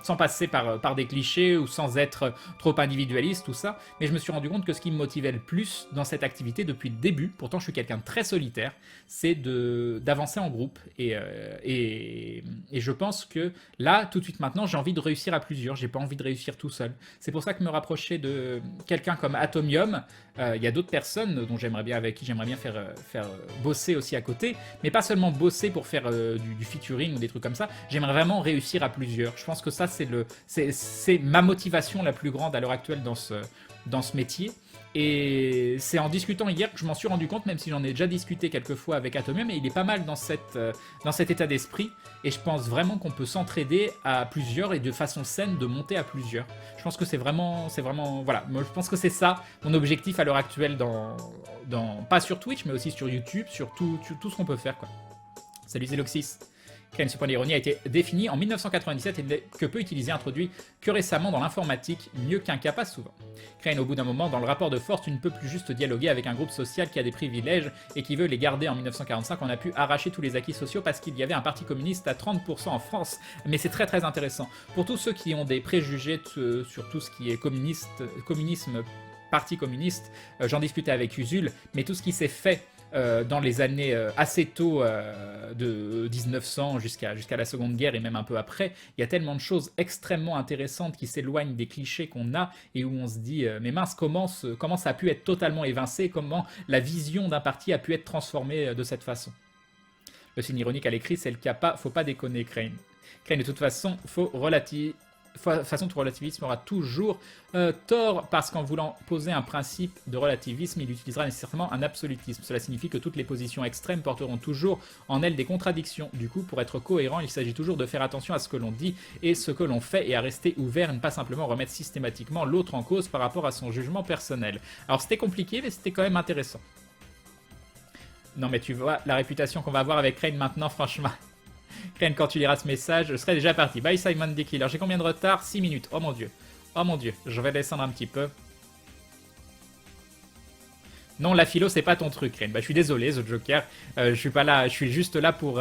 sans passer par des clichés ou sans être trop individualiste, tout ça. Mais je me suis rendu compte que ce qui me motivait le plus dans cette activité depuis le début, pourtant je suis quelqu'un de très solitaire, c'est d'avancer en groupe. Et je pense que là, tout de suite maintenant, j'ai envie de réussir à plusieurs. J'ai pas envie de réussir tout seul. C'est pour ça que me rapprocher de quelqu'un comme Atomium, il y a d'autres personnes dont avec qui j'aimerais bien faire bosser aussi à côté, mais pas seulement bosser pour faire du featuring ou des trucs comme ça. J'aimerais vraiment réussir à plusieurs. Je pense que ça, c'est ma motivation la plus grande à l'heure actuelle dans ce métier. Et c'est en discutant hier que je m'en suis rendu compte, même si j'en ai déjà discuté quelques fois avec Atomium, mais il est pas mal dans cet état d'esprit. Et je pense vraiment qu'on peut s'entraider à plusieurs et de façon saine de monter à plusieurs. Je pense que c'est vraiment, voilà. Moi, je pense que c'est ça mon objectif à l'heure actuelle pas sur Twitch, mais aussi sur YouTube, sur tout ce qu'on peut faire, quoi. Salut Zeloxis. Crane, ce point d'ironie a été défini en 1997 et n'est que peu utilisé, introduit que récemment dans l'informatique, mieux qu'un cas passe souvent. Crane, au bout d'un moment, dans le rapport de force, tu ne peux plus juste dialoguer avec un groupe social qui a des privilèges et qui veut les garder. En 1945, on a pu arracher tous les acquis sociaux parce qu'il y avait un parti communiste à 30% en France. Mais c'est très très intéressant. Pour tous ceux qui ont des préjugés sur tout ce qui est communisme, parti communiste, j'en discutais avec Usul, mais tout ce qui s'est fait dans les années assez tôt de 1900 jusqu'à la Seconde Guerre et même un peu après, il y a tellement de choses extrêmement intéressantes qui s'éloignent des clichés qu'on a et où on se dit mais mince, comment ça a pu être totalement évincé, comment la vision d'un parti a pu être transformée de cette façon. Le signe ironique à l'écrit, c'est le kappa, faut pas déconner, Crane. Crane, de toute façon, tout relativisme aura toujours tort, parce qu'en voulant poser un principe de relativisme, il utilisera nécessairement un absolutisme. Cela signifie que toutes les positions extrêmes porteront toujours en elles des contradictions. Du coup, pour être cohérent, il s'agit toujours de faire attention à ce que l'on dit et ce que l'on fait et à rester ouvert et ne pas simplement remettre systématiquement l'autre en cause par rapport à son jugement personnel. Alors c'était compliqué, mais c'était quand même intéressant. Non mais tu vois la réputation qu'on va avoir avec Crane maintenant, franchement. Crane, quand tu liras ce message, je serai déjà parti. Bye Simon Dicky. Alors j'ai combien de retard? 6 minutes. Oh mon dieu. Oh mon dieu. Je vais descendre un petit peu. Non, la philo, c'est pas ton truc, Crane. Bah, je suis désolé, The Joker. Je suis pas là. Je suis juste là pour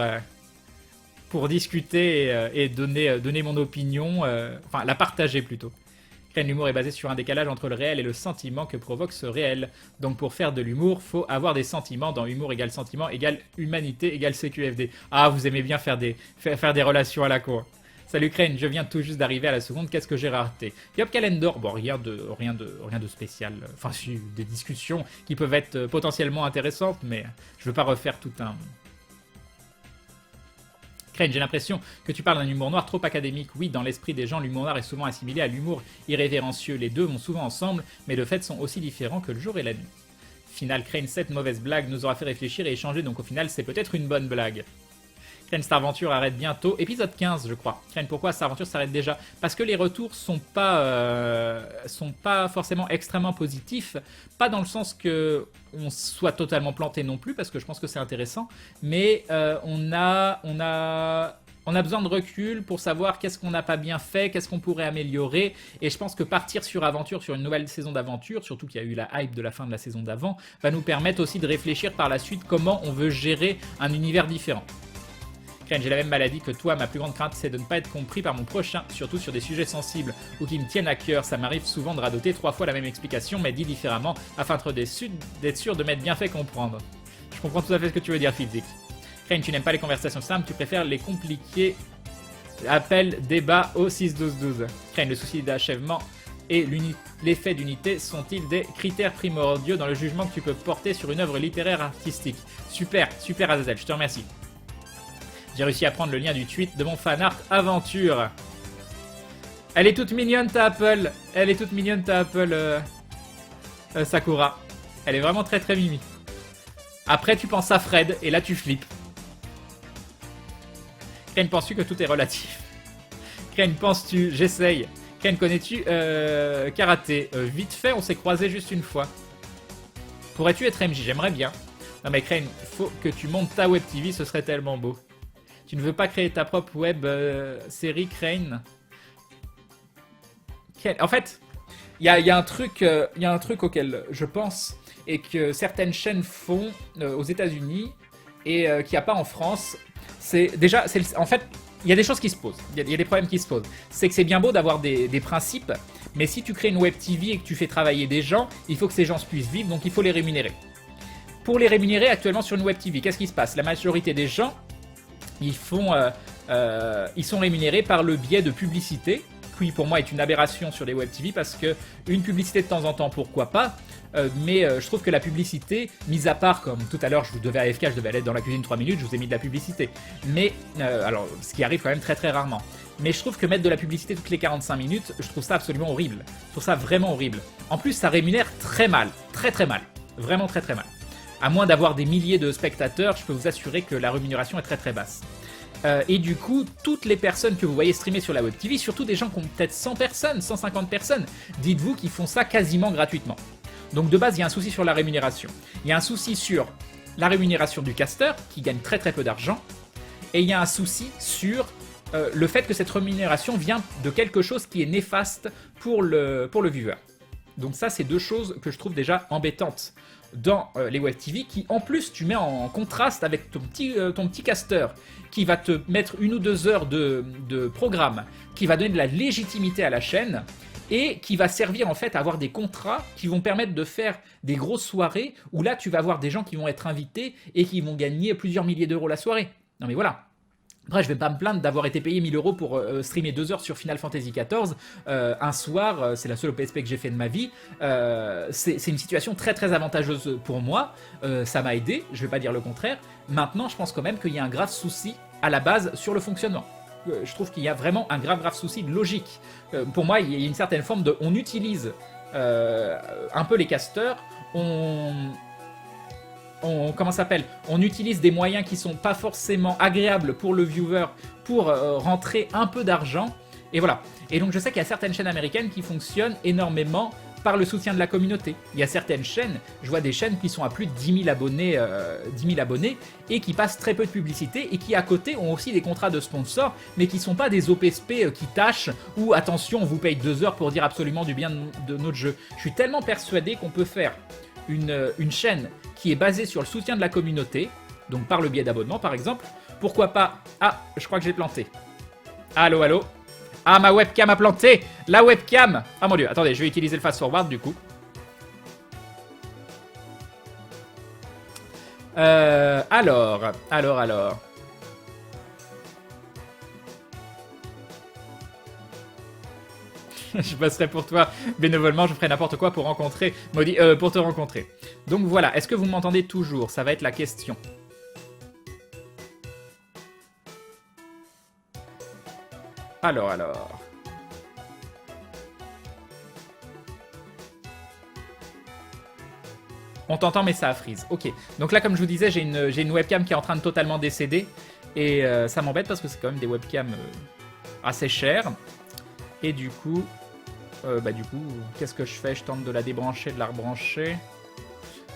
discuter et donner mon opinion. Enfin, la partager plutôt. Crane, l'humour est basé sur un décalage entre le réel et le sentiment que provoque ce réel. Donc pour faire de l'humour, faut avoir des sentiments. Dans humour égale sentiment égale humanité égale CQFD. Ah, vous aimez bien faire des relations à la cour. Salut Crane, je viens tout juste d'arriver à la seconde, qu'est-ce que j'ai raté? Yop Calendar, bon rien de spécial. Enfin si, des discussions qui peuvent être potentiellement intéressantes, mais je veux pas refaire tout un... Crane, j'ai l'impression que tu parles d'un humour noir trop académique. Oui, dans l'esprit des gens, l'humour noir est souvent assimilé à l'humour irrévérencieux. Les deux vont souvent ensemble, mais de fait sont aussi différents que le jour et la nuit. Final, Crane, cette mauvaise blague nous aura fait réfléchir et échanger, donc au final, c'est peut-être une bonne blague. Crane, Star Aventure arrête bientôt. Épisode 15, je crois. Crane, pourquoi Star Aventure s'arrête déjà? Parce que les retours sont pas forcément extrêmement positifs. Pas dans le sens que on soit totalement planté non plus, parce que je pense que c'est intéressant. Mais on a besoin de recul pour savoir qu'est-ce qu'on n'a pas bien fait, qu'est-ce qu'on pourrait améliorer. Et je pense que partir sur Aventure, sur une nouvelle saison d'Aventure, surtout qu'il y a eu la hype de la fin de la saison d'avant, va nous permettre aussi de réfléchir par la suite comment on veut gérer un univers différent. Crane, j'ai la même maladie que toi, ma plus grande crainte c'est de ne pas être compris par mon prochain, surtout sur des sujets sensibles ou qui me tiennent à cœur. Ça m'arrive souvent de radoter 3 fois la même explication, mais dit différemment, afin d'être sûr de m'être bien fait comprendre. Je comprends tout à fait ce que tu veux dire, Physics. Crane, tu n'aimes pas les conversations simples, tu préfères les compliquées. Appel, débat au 6-12-12. Crane, le souci d'achèvement et l'effet d'unité sont-ils des critères primordiaux dans le jugement que tu peux porter sur une œuvre littéraire artistique? Super, super Azazel, je te remercie. J'ai réussi à prendre le lien du tweet de mon fanart Aventure. Elle est toute mignonne ta Apple. Elle est toute mignonne ta Apple Sakura. Elle est vraiment très très mimi. Après tu penses à Fred et là tu flippes. Crane, penses-tu que tout est relatif? Crane, penses-tu? J'essaye. Crane, connais-tu karaté? Vite fait, on s'est croisés juste une fois. Pourrais-tu être MJ? J'aimerais bien. Non mais Crane, faut que tu montes ta web TV, ce serait tellement beau. Tu ne veux pas créer ta propre web série, Crane? En fait, il y a un truc auquel je pense et que certaines chaînes font aux États-Unis et qu'il n'y a pas en France. En fait, il y a des choses qui se posent. Il y a des problèmes qui se posent. C'est que c'est bien beau d'avoir des principes, mais si tu crées une web TV et que tu fais travailler des gens, il faut que ces gens puissent vivre, donc il faut les rémunérer. Pour les rémunérer actuellement sur une web TV, qu'est-ce qui se passe? La majorité des gens, ils sont rémunérés par le biais de publicité, qui pour moi est une aberration sur les web TV, parce que une publicité de temps en temps, pourquoi pas, mais je trouve que la publicité, mis à part, comme tout à l'heure je vous devais AFK, je devais aller dans la cuisine 3 minutes, je vous ai mis de la publicité, mais alors ce qui arrive quand même très très rarement, mais je trouve que mettre de la publicité toutes les 45 minutes, je trouve ça absolument horrible, je trouve ça vraiment horrible. En plus ça rémunère très mal, très très mal, vraiment très très mal. À moins d'avoir des milliers de spectateurs, je peux vous assurer que la rémunération est très très basse. Et du coup, toutes les personnes que vous voyez streamer sur la web TV, surtout des gens qui ont peut-être 100 personnes, 150 personnes, dites-vous qu'ils font ça quasiment gratuitement. Donc de base, il y a un souci sur la rémunération. Il y a un souci sur la rémunération du caster, qui gagne très très peu d'argent. Et il y a un souci sur le fait que cette rémunération vient de quelque chose qui est néfaste pour le viewer. Donc ça, c'est deux choses que je trouve déjà embêtantes dans les web TV, qui en plus tu mets en contraste avec ton petit caster qui va te mettre 1 ou 2 heures de programme, qui va donner de la légitimité à la chaîne et qui va servir en fait à avoir des contrats qui vont permettre de faire des grosses soirées où là tu vas avoir des gens qui vont être invités et qui vont gagner plusieurs milliers d'euros la soirée. Non mais voilà. Après, je vais pas me plaindre d'avoir été payé 1000 euros pour streamer 2 heures sur Final Fantasy XIV un soir. C'est la seule OPSP que j'ai fait de ma vie. C'est une situation très très avantageuse pour moi. Ça m'a aidé, je vais pas dire le contraire. Maintenant, je pense quand même qu'il y a un grave souci à la base sur le fonctionnement. Je trouve qu'il y a vraiment un grave souci de logique. Pour moi, il y a une certaine forme de... On utilise un peu les casters, comment ça s'appelle, on utilise des moyens qui sont pas forcément agréables pour le viewer pour rentrer un peu d'argent, et voilà. Et donc je sais qu'il y a certaines chaînes américaines qui fonctionnent énormément par le soutien de la communauté. Il y a certaines chaînes, je vois des chaînes qui sont à plus de 10 000 abonnés, 10 000 abonnés et qui passent très peu de publicité et qui à côté ont aussi des contrats de sponsors, mais qui sont pas des OPSP qui tâchent ou attention on vous paye 2 heures pour dire absolument du bien de notre jeu. Je suis tellement persuadé qu'on peut faire une chaîne qui est basée sur le soutien de la communauté, donc par le biais d'abonnement par exemple. Pourquoi pas... Ah, je crois que j'ai planté. Allô, allô. Ah, ma webcam a planté. La webcam. Ah mon dieu, attendez, je vais utiliser le fast forward du coup. Alors. Je passerai pour toi bénévolement, je ferai n'importe quoi pour rencontrer Maudit, pour te rencontrer. Donc voilà, est-ce que vous m'entendez toujours? Ça va être la question. Alors. On t'entend mais ça a freeze. Ok. Donc là, comme je vous disais, j'ai une webcam qui est en train de totalement décéder. Et ça m'embête parce que c'est quand même des webcams assez chères. Et du coup, qu'est-ce que je fais? Je tente de la débrancher, de la rebrancher.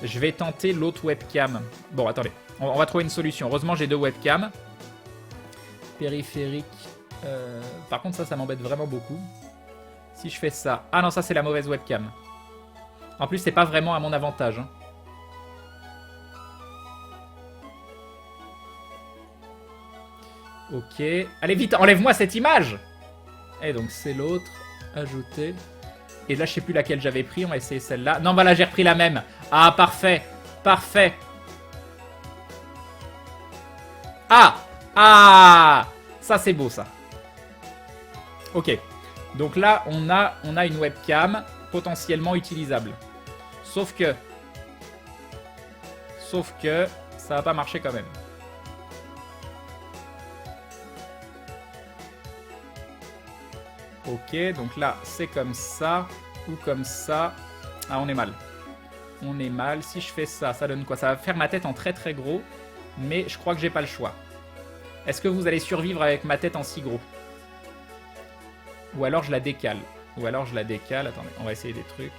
Je vais tenter l'autre webcam. Bon, attendez. On va trouver une solution. Heureusement, j'ai 2 webcams. Périphérique. Par contre, ça m'embête vraiment beaucoup. Si je fais ça... Ah non, ça, c'est la mauvaise webcam. En plus, c'est pas vraiment à mon avantage. Hein. Ok. Allez, vite, enlève-moi cette image! Et donc, c'est l'autre. Ajouter. Et là, je sais plus laquelle j'avais pris. On va essayer celle-là. Non, bah là, j'ai repris la même. Ah, parfait. Parfait. Ah! Ah! Ça, c'est beau, ça. Ok. Donc là, on a une webcam potentiellement utilisable. Sauf que ça va pas marcher quand même. Ok, donc là, c'est comme ça ou comme ça. Ah, on est mal. On est mal. Si je fais ça, ça donne quoi? Ça va faire ma tête en très très gros. Mais je crois que j'ai pas le choix. Est-ce que vous allez survivre avec ma tête en si gros? Ou alors je la décale. Attendez, on va essayer des trucs.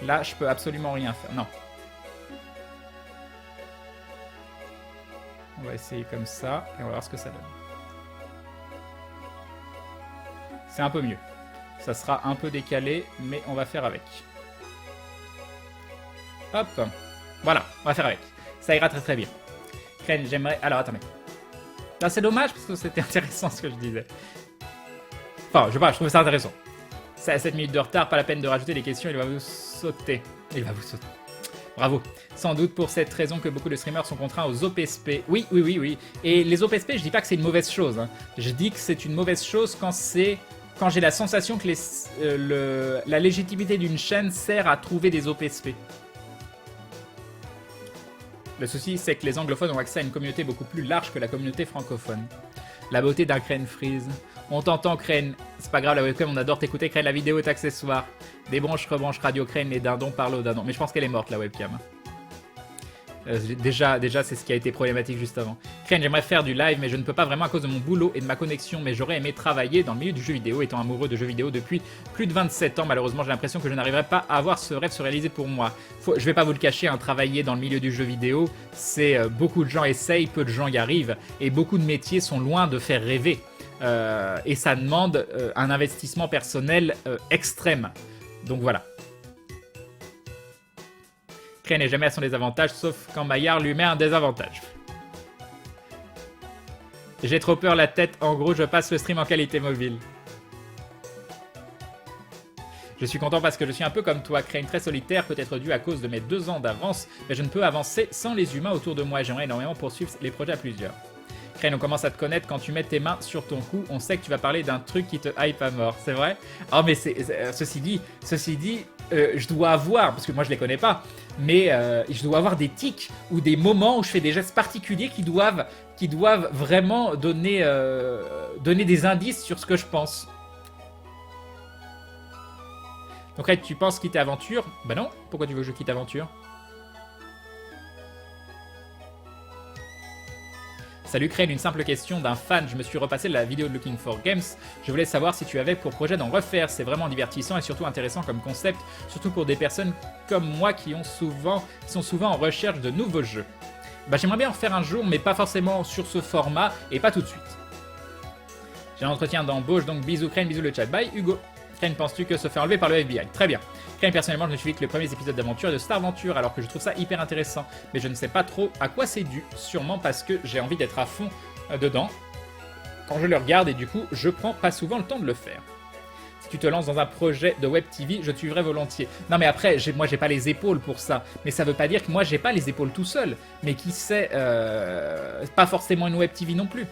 Là, je peux absolument rien faire. Non. On va essayer comme ça. Et on va voir ce que ça donne. C'est un peu mieux. Ça sera un peu décalé, mais on va faire avec. Hop. Voilà, on va faire avec. Ça ira très très bien. Crane, j'aimerais... Alors, attendez. Ça, c'est dommage parce que c'était intéressant ce que je disais. Enfin, je sais pas, je trouvais ça intéressant. C'est à 7 minutes de retard, pas la peine de rajouter des questions, il va vous sauter. Il va vous sauter. Bravo. Sans doute pour cette raison que beaucoup de streamers sont contraints aux OPSP. Oui, oui, oui, oui. Et les OPSP, je dis pas que c'est une mauvaise chose. Hein. Je dis que c'est une mauvaise chose quand j'ai la sensation que la légitimité d'une chaîne sert à trouver des OPSP. Le souci, c'est que les anglophones ont accès à une communauté beaucoup plus large que la communauté francophone. La beauté d'un Crane Freeze. On t'entend, Crane. C'est pas grave, la webcam, on adore t'écouter, Crane. La vidéo est accessoire. Débranche, rebranche, radio, Crane, les dindons parlent aux dindons. Mais je pense qu'elle est morte, la webcam. Déjà c'est ce qui a été problématique juste avant. Crane, j'aimerais faire du live, mais je ne peux pas vraiment à cause de mon boulot et de ma connexion. Mais j'aurais aimé travailler dans le milieu du jeu vidéo, étant amoureux de jeux vidéo depuis plus de 27 ans. Malheureusement, j'ai l'impression que je n'arriverai pas à voir ce rêve se réaliser pour moi. Je vais pas vous le cacher, hein, travailler dans le milieu du jeu vidéo, c'est beaucoup de gens essayent, peu de gens y arrivent. Et beaucoup de métiers sont loin de faire rêver. Et ça demande un investissement personnel extrême. Donc voilà. Crane n'est jamais à son désavantage, sauf quand Maillard lui met un désavantage. J'ai trop peur la tête, en gros je passe le stream en qualité mobile. Je suis content parce que je suis un peu comme toi, Crane, très solitaire, peut-être dû à cause de mes 2 ans d'avance, mais je ne peux avancer sans les humains autour de moi et j'aimerais énormément poursuivre les projets à plusieurs. Crane, on commence à te connaître quand tu mets tes mains sur ton cou, on sait que tu vas parler d'un truc qui te hype à mort, c'est vrai? Oh mais ceci dit, je dois avoir, parce que moi je les connais pas, mais je dois avoir des tics ou des moments où je fais des gestes particuliers qui doivent vraiment donner des indices sur ce que je pense. Donc là, tu penses quitter Aventure? Bah non, pourquoi tu veux que je quitte Aventure? Salut Crane, une simple question d'un fan. Je me suis repassé la vidéo de Looking for Games. Je voulais savoir si tu avais pour projet d'en refaire. C'est vraiment divertissant et surtout intéressant comme concept, surtout pour des personnes comme moi qui sont souvent en recherche de nouveaux jeux. Bah, j'aimerais bien en refaire un jour, mais pas forcément sur ce format et pas tout de suite. J'ai un entretien d'embauche, donc bisous Crane, bisous le chat. Bye Hugo. Crane, penses-tu que se fait enlever par le FBI? Très bien. Crane, personnellement, je ne suis que les premiers épisodes d'Aventure et de Star Venture, alors que je trouve ça hyper intéressant. Mais je ne sais pas trop à quoi c'est dû, sûrement parce que j'ai envie d'être à fond dedans quand je le regarde et du coup, je prends pas souvent le temps de le faire. Si tu te lances dans un projet de Web TV, je te suivrai volontiers. Non mais après, moi j'ai pas les épaules pour ça. Mais ça veut pas dire que moi j'ai pas les épaules tout seul. Mais qui sait, pas forcément une Web TV non plus.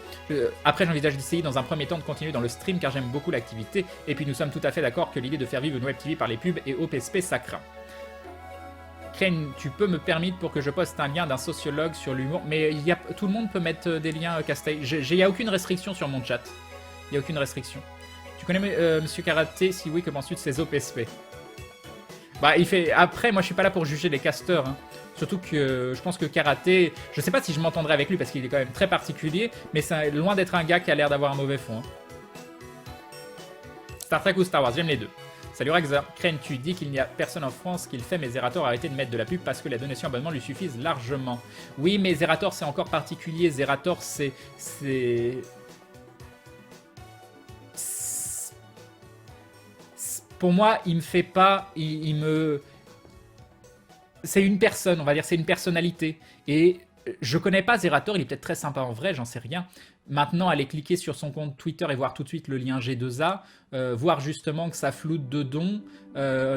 Après j'envisage d'essayer dans un premier temps de continuer dans le stream car j'aime beaucoup l'activité. Et puis nous sommes tout à fait d'accord que l'idée de faire vivre une Web TV par les pubs et OPSP ça craint. Crane, tu peux me permettre pour que je poste un lien d'un sociologue sur l'humour. Mais tout le monde peut mettre des liens, Casteil. Il n'y a aucune restriction sur mon chat. Il n'y a aucune restriction. Tu connais Monsieur Karaté? Si oui, que penses-tu de ses OPSP? Bah, après, moi, je suis pas là pour juger les casteurs. Hein. Surtout que je pense que Karaté... Je sais pas si je m'entendrai avec lui parce qu'il est quand même très particulier, mais c'est loin d'être un gars qui a l'air d'avoir un mauvais fond. Hein. Star Trek ou Star Wars, j'aime les deux. Salut Raxa. Crane, tu dis qu'il n'y a personne en France qui le fait, mais Zerator a arrêté de mettre de la pub parce que les donations abonnement lui suffisent largement. Oui, mais Zerator, c'est encore particulier. Zerator, c'est... Pour moi, il me fait pas... C'est une personne, on va dire, c'est une personnalité. Et je connais pas Zerator, il est peut-être très sympa en vrai, j'en sais rien. Maintenant, aller cliquer sur son compte Twitter et voir tout de suite le lien G2A, voir justement que ça floute de dons,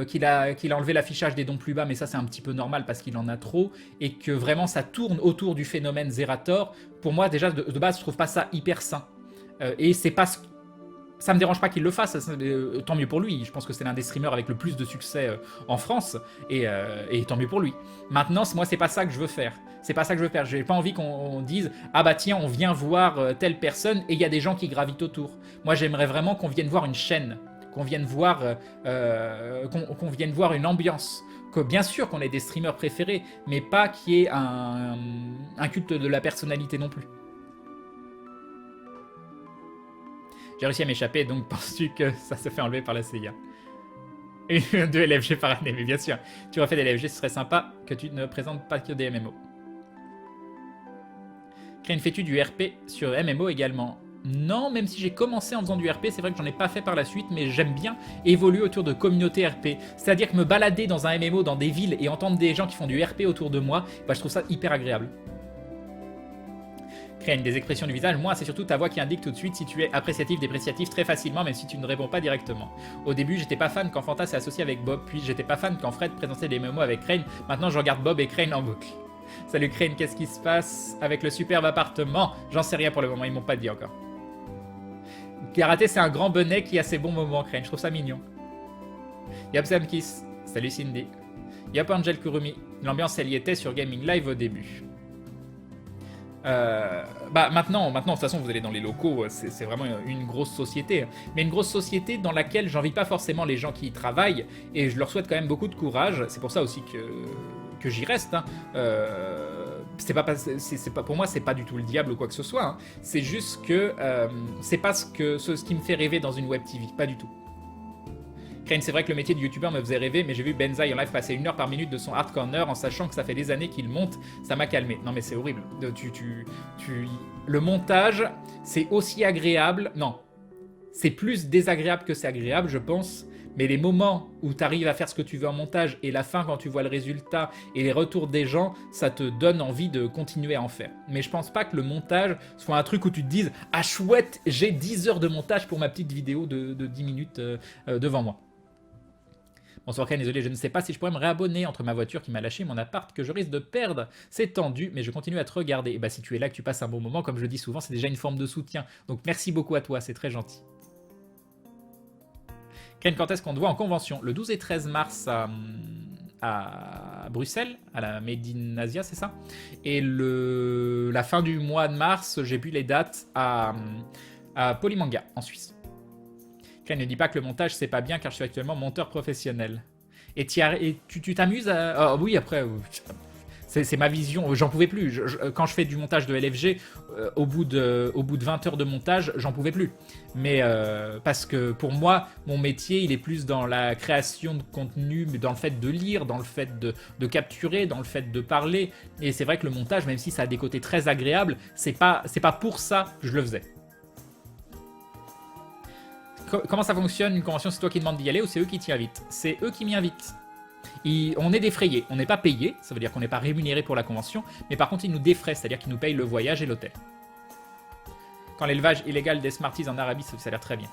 qu'il a enlevé l'affichage des dons plus bas, mais ça c'est un petit peu normal parce qu'il en a trop, et que vraiment ça tourne autour du phénomène Zerator. Pour moi, déjà, de base, je trouve pas ça hyper sain. Et c'est pas... Ça me dérange pas qu'il le fasse, tant mieux pour lui. Je pense que c'est l'un des streamers avec le plus de succès en France, et tant mieux pour lui. Maintenant, moi, c'est pas ça que je veux faire. C'est pas ça que je veux faire. J'ai pas envie qu'on dise « Ah bah tiens, on vient voir telle personne et il y a des gens qui gravitent autour. » Moi, j'aimerais vraiment qu'on vienne voir une chaîne, qu'on vienne voir une ambiance. Que bien sûr qu'on ait des streamers préférés, mais pas qu'il y ait un culte de la personnalité non plus. J'ai réussi à m'échapper, donc penses-tu que ça se fait enlever par la CIA? 2 LFG par année, mais bien sûr. Tu refais des LFG, ce serait sympa que tu ne présentes pas que des MMO. Crane, fais-tu du RP sur MMO également? Non, même si j'ai commencé en faisant du RP, c'est vrai que j'en ai pas fait par la suite, mais j'aime bien évoluer autour de communautés RP. C'est-à-dire que me balader dans un MMO, dans des villes, et entendre des gens qui font du RP autour de moi, bah, je trouve ça hyper agréable. Crane, des expressions du visage. Moi, c'est surtout ta voix qui indique tout de suite si tu es appréciatif, dépréciatif très facilement, même si tu ne réponds pas directement. Au début, j'étais pas fan quand Fanta s'est associé avec Bob, puis j'étais pas fan quand Fred présentait des mémos avec Crane. Maintenant, je regarde Bob et Crane en boucle. Salut Crane, qu'est-ce qui se passe avec le superbe appartement? J'en sais rien pour le moment, ils m'ont pas dit encore. Karaté, c'est un grand bonnet qui a ses bons moments, Crane, je trouve ça mignon. Yop Sam Kiss, salut Cindy. Yop Angel Kurumi, l'ambiance elle y était sur Gaming Live au début. Maintenant, de toute façon, vous allez dans les locaux, c'est vraiment une grosse société. Mais une grosse société dans laquelle j'envie pas forcément les gens qui y travaillent, et je leur souhaite quand même beaucoup de courage. C'est pour ça aussi que j'y reste. Hein. Pour moi, c'est pas du tout le diable ou quoi que ce soit. Hein. C'est juste que c'est pas ce qui me fait rêver dans une web TV, pas du tout. Crane, c'est vrai que le métier de youtubeur me faisait rêver, mais j'ai vu Benzaï en live passer 1 heure par minute de son hard corner en sachant que ça fait des années qu'il monte, ça m'a calmé. Non mais c'est horrible. Le montage, c'est aussi agréable. Non, c'est plus désagréable que c'est agréable, je pense. Mais les moments où tu arrives à faire ce que tu veux en montage et la fin quand tu vois le résultat et les retours des gens, ça te donne envie de continuer à en faire. Mais je pense pas que le montage soit un truc où tu te dises « Ah chouette, j'ai 10 heures de montage pour ma petite vidéo de 10 minutes devant moi ». Bonsoir Ken, désolé, je ne sais pas si je pourrais me réabonner entre ma voiture qui m'a lâché mon appart que je risque de perdre. C'est tendu, mais je continue à te regarder. Et bah si tu es là, que tu passes un bon moment, comme je le dis souvent, c'est déjà une forme de soutien. Donc merci beaucoup à toi, c'est très gentil. Ken, quand est-ce qu'on te voit en convention? Le 12 et 13 mars à Bruxelles, à la Made in Asia, c'est ça? Et la fin du mois de mars, j'ai pu les dates à Polymanga, en Suisse. Ken ne dit pas que le montage c'est pas bien car je suis actuellement monteur professionnel. Et tu t'amuses à... Oh, oui, après, c'est ma vision, j'en pouvais plus. Quand je fais du montage de LFG, au bout de 20 heures de montage, j'en pouvais plus. Mais parce que pour moi, mon métier, il est plus dans la création de contenu, dans le fait de lire, dans le fait de capturer, dans le fait de parler. Et c'est vrai que le montage, même si ça a des côtés très agréables, c'est pas pour ça que je le faisais. Comment ça fonctionne une convention? C'est toi qui demandes d'y aller ou c'est eux qui t'y invitent? C'est eux qui m'y invitent. On est défrayé, on n'est pas payé, ça veut dire qu'on n'est pas rémunéré pour la convention, mais par contre ils nous défraient, c'est-à-dire qu'ils nous payent le voyage et l'hôtel. Quand l'élevage illégal des Smarties en Arabie, ça a l'air très bien.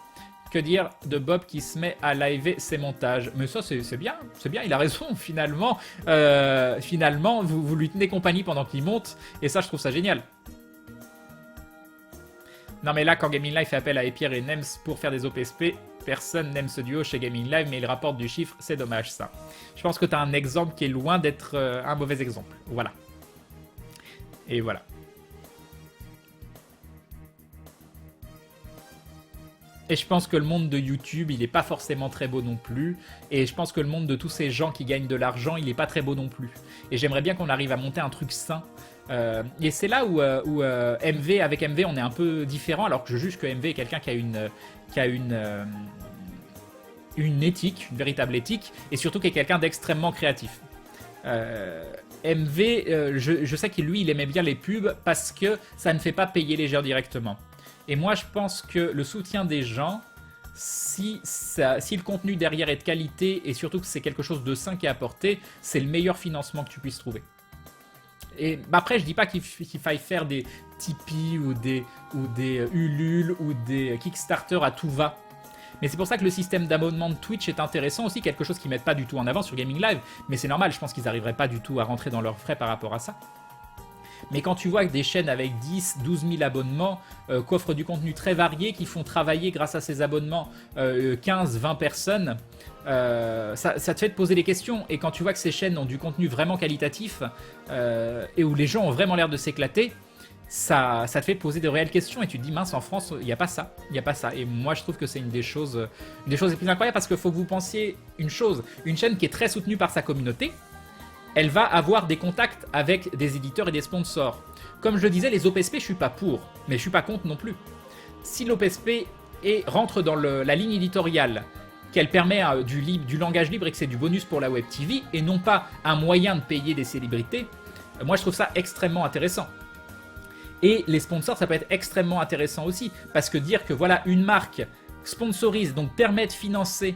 Que dire de Bob qui se met à liver ses montages? Mais ça c'est bien, il a raison finalement. Finalement, vous lui tenez compagnie pendant qu'il monte, et ça je trouve ça génial. Non mais là, quand Gaming Live fait appel à Epierre et Nems pour faire des OPSP, personne n'aime ce duo chez Gaming Live, mais il rapporte du chiffre, c'est dommage ça. Je pense que tu as un exemple qui est loin d'être un mauvais exemple. Voilà. Et voilà. Et je pense que le monde de YouTube, il n'est pas forcément très beau non plus. Et je pense que le monde de tous ces gens qui gagnent de l'argent, il n'est pas très beau non plus. Et j'aimerais bien qu'on arrive à monter un truc sain. Et c'est là où avec MV, on est un peu différent, alors que je juge que MV est quelqu'un qui a une éthique, une véritable éthique, et surtout qui est quelqu'un d'extrêmement créatif. MV, je sais qu'il lui, il aimait bien les pubs parce que ça ne fait pas payer les gens directement. Et moi, je pense que le soutien des gens, si le contenu derrière est de qualité et surtout que c'est quelque chose de sain qui est apporté, c'est le meilleur financement que tu puisses trouver. Et après, je dis pas qu'il faille faire des Tipeee ou des Ulule ou des Kickstarter à tout va. Mais c'est pour ça que le système d'abonnement de Twitch est intéressant aussi, quelque chose qu'ils mettent pas du tout en avant sur Gaming Live. Mais c'est normal, je pense qu'ils n'arriveraient pas du tout à rentrer dans leurs frais par rapport à ça. Mais quand tu vois que des chaînes avec 10, 12 000 abonnements qu'offrent du contenu très varié, qui font travailler grâce à ces abonnements 15, 20 personnes, ça te fait te poser des questions. Et quand tu vois que ces chaînes ont du contenu vraiment qualitatif et où les gens ont vraiment l'air de s'éclater, ça te fait poser de réelles questions. Et tu te dis, mince, en France, il n'y a pas ça. Il n'y a pas ça. Et moi, je trouve que c'est une des choses les plus incroyables parce qu'il faut que vous pensiez une chose. Une chaîne qui est très soutenue par sa communauté, elle va avoir des contacts avec des éditeurs et des sponsors. Comme je le disais, les OPSP, je suis pas pour, mais je suis pas contre non plus. Si l'OPSP rentre dans la ligne éditoriale, qu'elle permet du langage libre et que c'est du bonus pour la Web TV, et non pas un moyen de payer des célébrités, moi je trouve ça extrêmement intéressant. Et les sponsors, ça peut être extrêmement intéressant aussi, parce que dire que voilà, une marque sponsorise, donc permet de financer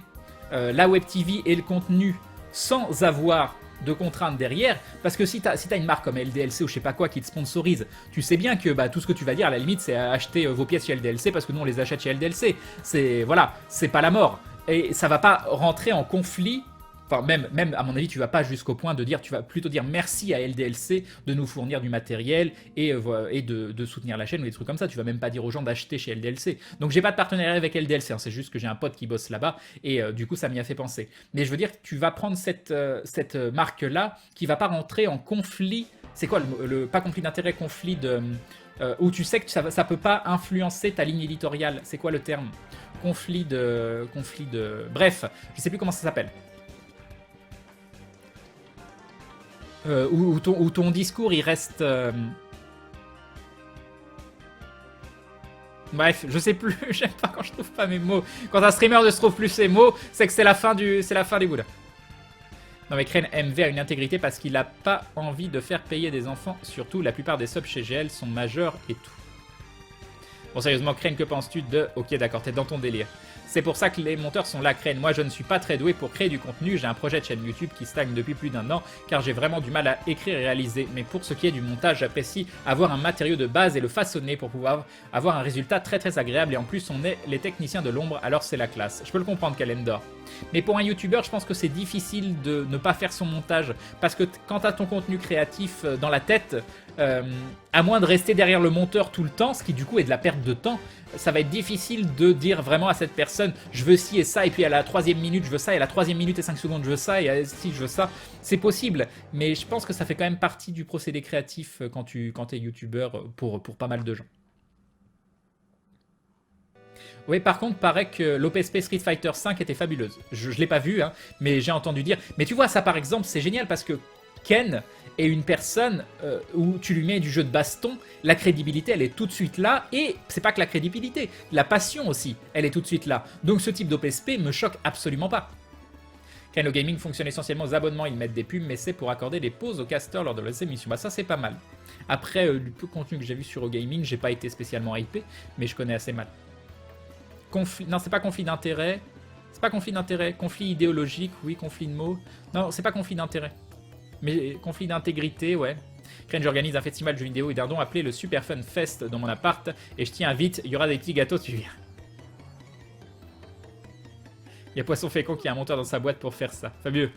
la Web TV et le contenu sans avoir de contraintes derrière. Parce que si t'as une marque comme LDLC ou je sais pas quoi qui te sponsorise, tu sais bien que bah, tout ce que tu vas dire, à la limite, c'est acheter vos pièces chez LDLC parce que nous, on les achète chez LDLC. Voilà, c'est pas la mort. Et ça va pas rentrer en conflit. Enfin, même à mon avis, tu vas pas jusqu'au point de dire, tu vas plutôt dire merci à LDLC de nous fournir du matériel et de soutenir la chaîne ou des trucs comme ça. Tu vas même pas dire aux gens d'acheter chez LDLC. Donc j'ai pas de partenariat avec LDLC, hein, c'est juste que j'ai un pote qui bosse là-bas et du coup ça m'y a fait penser. Mais je veux dire, tu vas prendre cette marque-là qui va pas rentrer en conflit. C'est quoi pas conflit d'intérêt, conflit de... où tu sais que ça peut pas influencer ta ligne éditoriale. C'est quoi le terme? Conflit de... Bref, je sais plus comment ça s'appelle. Où ton discours il reste. Bref, je sais plus, j'aime pas quand je trouve pas mes mots. Quand un streamer ne se trouve plus ses mots, c'est que c'est la fin du bout. Non mais Crane MV a une intégrité parce qu'il a pas envie de faire payer des enfants. Surtout, la plupart des subs chez GL sont majeurs et tout. Bon sérieusement, Crane, que penses-tu de... Ok d'accord, t'es dans ton délire. C'est pour ça que les monteurs sont là, Crane. Moi, je ne suis pas très doué pour créer du contenu. J'ai un projet de chaîne YouTube qui stagne depuis plus d'1 an, car j'ai vraiment du mal à écrire et réaliser. Mais pour ce qui est du montage, j'apprécie avoir un matériau de base et le façonner pour pouvoir avoir un résultat très très agréable. Et en plus, on est les techniciens de l'ombre, alors c'est la classe. Je peux le comprendre, Calendar. Mais pour un YouTuber, je pense que c'est difficile de ne pas faire son montage. Parce que quand tu as ton contenu créatif dans la tête, à moins de rester derrière le monteur tout le temps, ce qui du coup est de la perte de temps, ça va être difficile de dire vraiment à cette personne je veux ci et ça, et puis à la 3e minute je veux ça, et à la 3e minute et 5 secondes je veux ça, et si je veux ça. C'est possible, mais je pense que ça fait quand même partie du procédé créatif quand t'es YouTuber pour pas mal de gens. Oui, par contre, paraît que l'OPSP Street Fighter V était fabuleuse. Je l'ai pas vu, hein, mais j'ai entendu dire. Mais tu vois, ça par exemple, c'est génial parce que Ken est une personne où tu lui mets du jeu de baston, la crédibilité, elle est tout de suite là. Et c'est pas que la crédibilité, la passion aussi, elle est tout de suite là. Donc ce type d'OPSP me choque absolument pas. Ken, le gaming fonctionne essentiellement aux abonnements, ils mettent des pubs, mais c'est pour accorder des pauses aux casters lors de leurs émissions. Bah ça c'est pas mal. Après, le peu de contenu que j'ai vu sur OGaming, j'ai pas été spécialement hypé, mais je connais assez mal. Non, c'est pas conflit d'intérêt. C'est pas conflit d'intérêt. Conflit idéologique, oui, conflit de mots. Non, c'est pas conflit d'intérêt. Mais conflit d'intégrité, ouais. Crane, j'organise un festival de jeux vidéo et Dardon appelé le Super Fun Fest dans mon appart. Et je t'y invite, il y aura des petits gâteaux, tu viens. Il y a Poisson Fécond qui a un monteur dans sa boîte pour faire ça. Fabuleux.